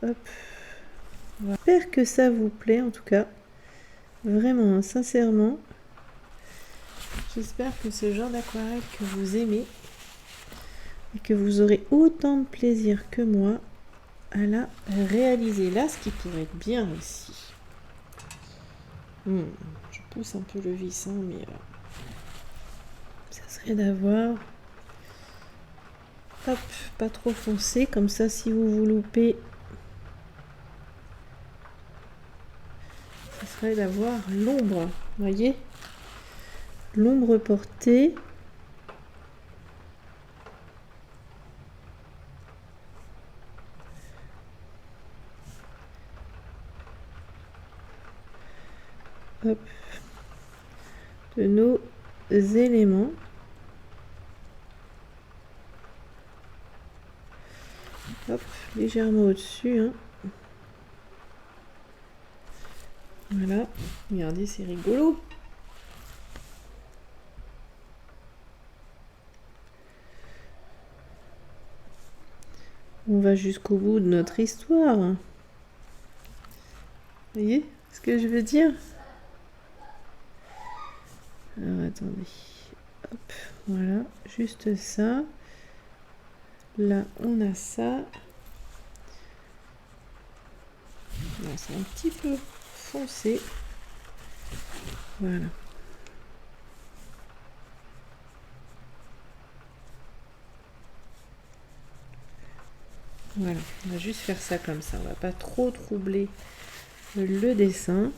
Hop. Voilà. J'espère que ça vous plaît, en tout cas. Vraiment, hein, sincèrement. J'espère que ce genre d'aquarelle que vous aimez et que vous aurez autant de plaisir que moi à la réaliser. Là, ce qui pourrait être bien aussi. Je pousse un peu le vis, hein, mais ça serait d'avoir... Hop, pas trop foncé, comme ça, si vous vous loupez, ça serait d'avoir l'ombre, voyez, l'ombre portée. Hop, de nos éléments. Hop, légèrement au-dessus, hein. Voilà, regardez, c'est rigolo. On va jusqu'au bout de notre histoire. Vous voyez ce que je veux dire? Alors, attendez. Hop, voilà, juste ça. Là, on a ça. Là, c'est un petit peu foncé. Voilà. Voilà, on va juste faire ça comme ça. On va pas trop troubler le dessin.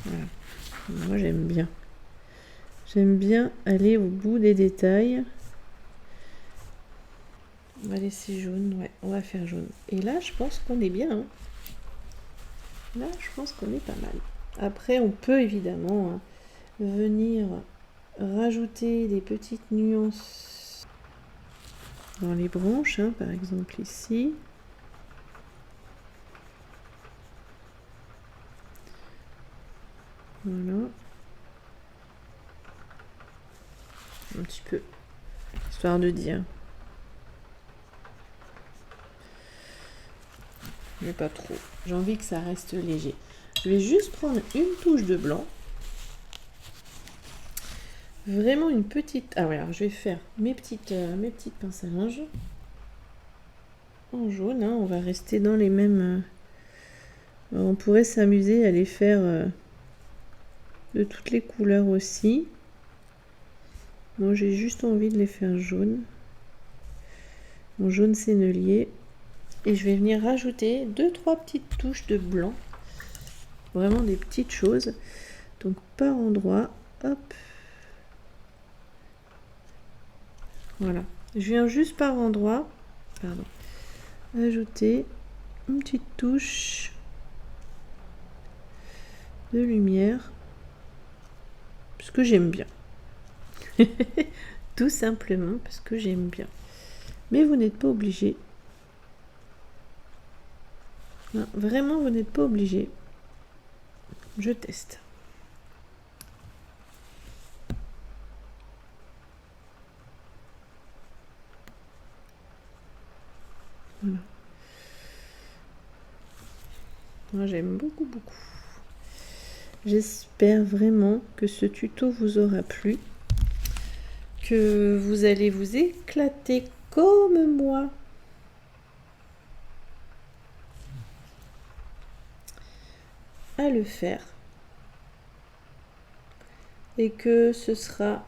Voilà. Moi, j'aime bien. J'aime bien aller au bout des détails. On va laisser jaune. Ouais, on va faire jaune. Et là, je pense qu'on est bien, hein. Là, je pense qu'on est pas mal. Après, on peut évidemment, hein, venir rajouter des petites nuances dans les branches, hein, par exemple ici. Voilà. Un petit peu, histoire de dire. Mais pas trop. J'ai envie que ça reste léger. Je vais juste prendre une touche de blanc. Vraiment une petite... Ah voilà, je vais faire mes petites pinces à linge. En jaune, hein, on va rester dans les mêmes... on pourrait s'amuser à les faire de toutes les couleurs aussi. Moi, j'ai juste envie de les faire jaune. Mon jaune sennelier. Et je vais venir rajouter 2-3 petites touches de blanc. Vraiment des petites choses. Donc par endroit, hop. Voilà. Je viens juste par endroit, pardon, ajouter une petite touche de lumière. Parce que j'aime bien. Tout simplement parce que j'aime bien. Mais vous n'êtes pas obligé. Non, vraiment, vous n'êtes pas obligé. Je teste. Voilà. Moi, j'aime beaucoup. J'espère vraiment que ce tuto vous aura plu. Que vous allez vous éclater comme moi. À le faire. Et que ce sera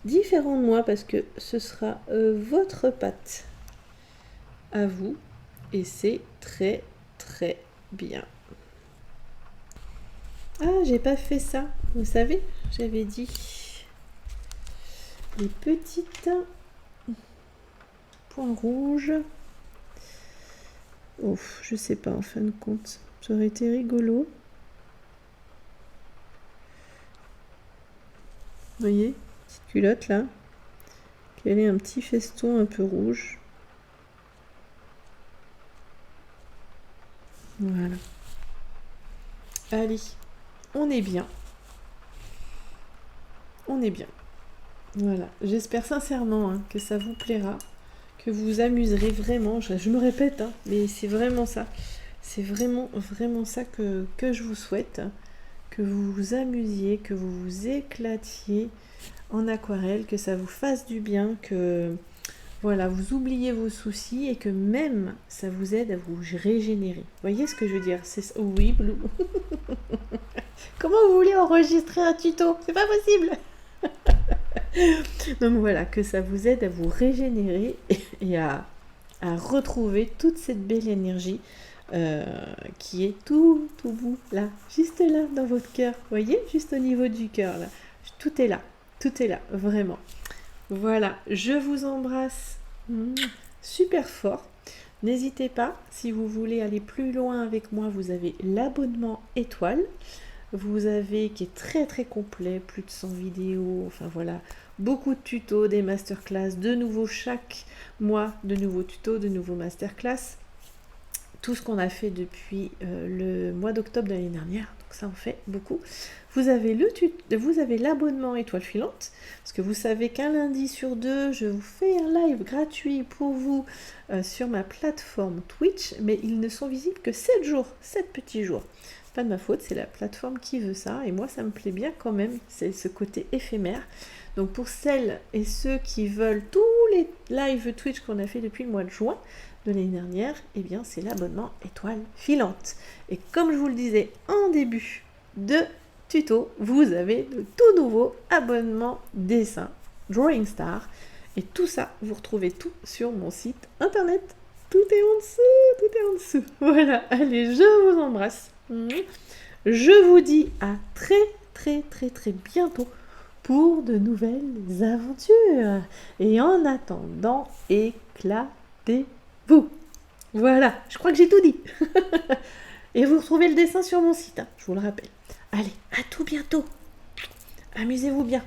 différent de moi parce que ce sera votre pâte à vous et c'est très bien. Ah, j'ai pas fait ça, vous savez, j'avais dit les petites points rouges. Ouf, je sais pas en fin de compte, ça aurait été rigolo. Vous voyez, petite culotte là. Quel est un petit feston un peu rouge. Voilà. Allez, on est bien. On est bien. Voilà. J'espère sincèrement que ça vous plaira, que vous vous amuserez vraiment. Je me répète, mais c'est vraiment ça. C'est vraiment, vraiment ça que je vous souhaite. Que vous vous amusiez, que vous vous éclatiez en aquarelle, que ça vous fasse du bien, que voilà, vous oubliez vos soucis et que même ça vous aide à vous régénérer. Vous voyez ce que je veux dire? C'est oui, Blue. Comment vous voulez enregistrer un tuto? C'est pas possible. Donc voilà, que ça vous aide à vous régénérer et à retrouver toute cette belle énergie qui est tout au bout, là, juste là, dans votre cœur. Vous voyez, juste au niveau du cœur, là. Tout est là, vraiment. Voilà, je vous embrasse super fort. N'hésitez pas, si vous voulez aller plus loin avec moi, vous avez l'abonnement étoile. Vous avez, qui est très très complet, plus de 100 vidéos, enfin voilà, beaucoup de tutos, des masterclass, de nouveau chaque mois, de nouveaux tutos, de nouveaux masterclass. Tout ce qu'on a fait depuis le mois d'octobre de l'année dernière, donc ça en fait beaucoup. Vous avez l'abonnement étoile filante, parce que vous savez qu'un lundi sur 2, je vous fais un live gratuit pour vous sur ma plateforme Twitch, mais ils ne sont visibles que 7 jours, 7 petits jours. Pas de ma faute, c'est la plateforme qui veut ça, et moi ça me plaît bien quand même, c'est ce côté éphémère. Donc pour celles et ceux qui veulent tous les lives Twitch qu'on a fait depuis le mois de juin de l'année dernière, eh bien c'est l'abonnement étoile filante. Et comme je vous le disais en début de tuto, vous avez le tout nouveau abonnement dessin Drawing Star. Et tout ça, vous retrouvez tout sur mon site internet. Tout est en dessous. Voilà, allez, je vous embrasse. Je vous dis à très très très très bientôt pour de nouvelles aventures. Et en attendant, éclatez-vous. Voilà, je crois que j'ai tout dit. Et vous retrouvez le dessin sur mon site, je vous le rappelle. Allez, à tout bientôt. Amusez-vous bien.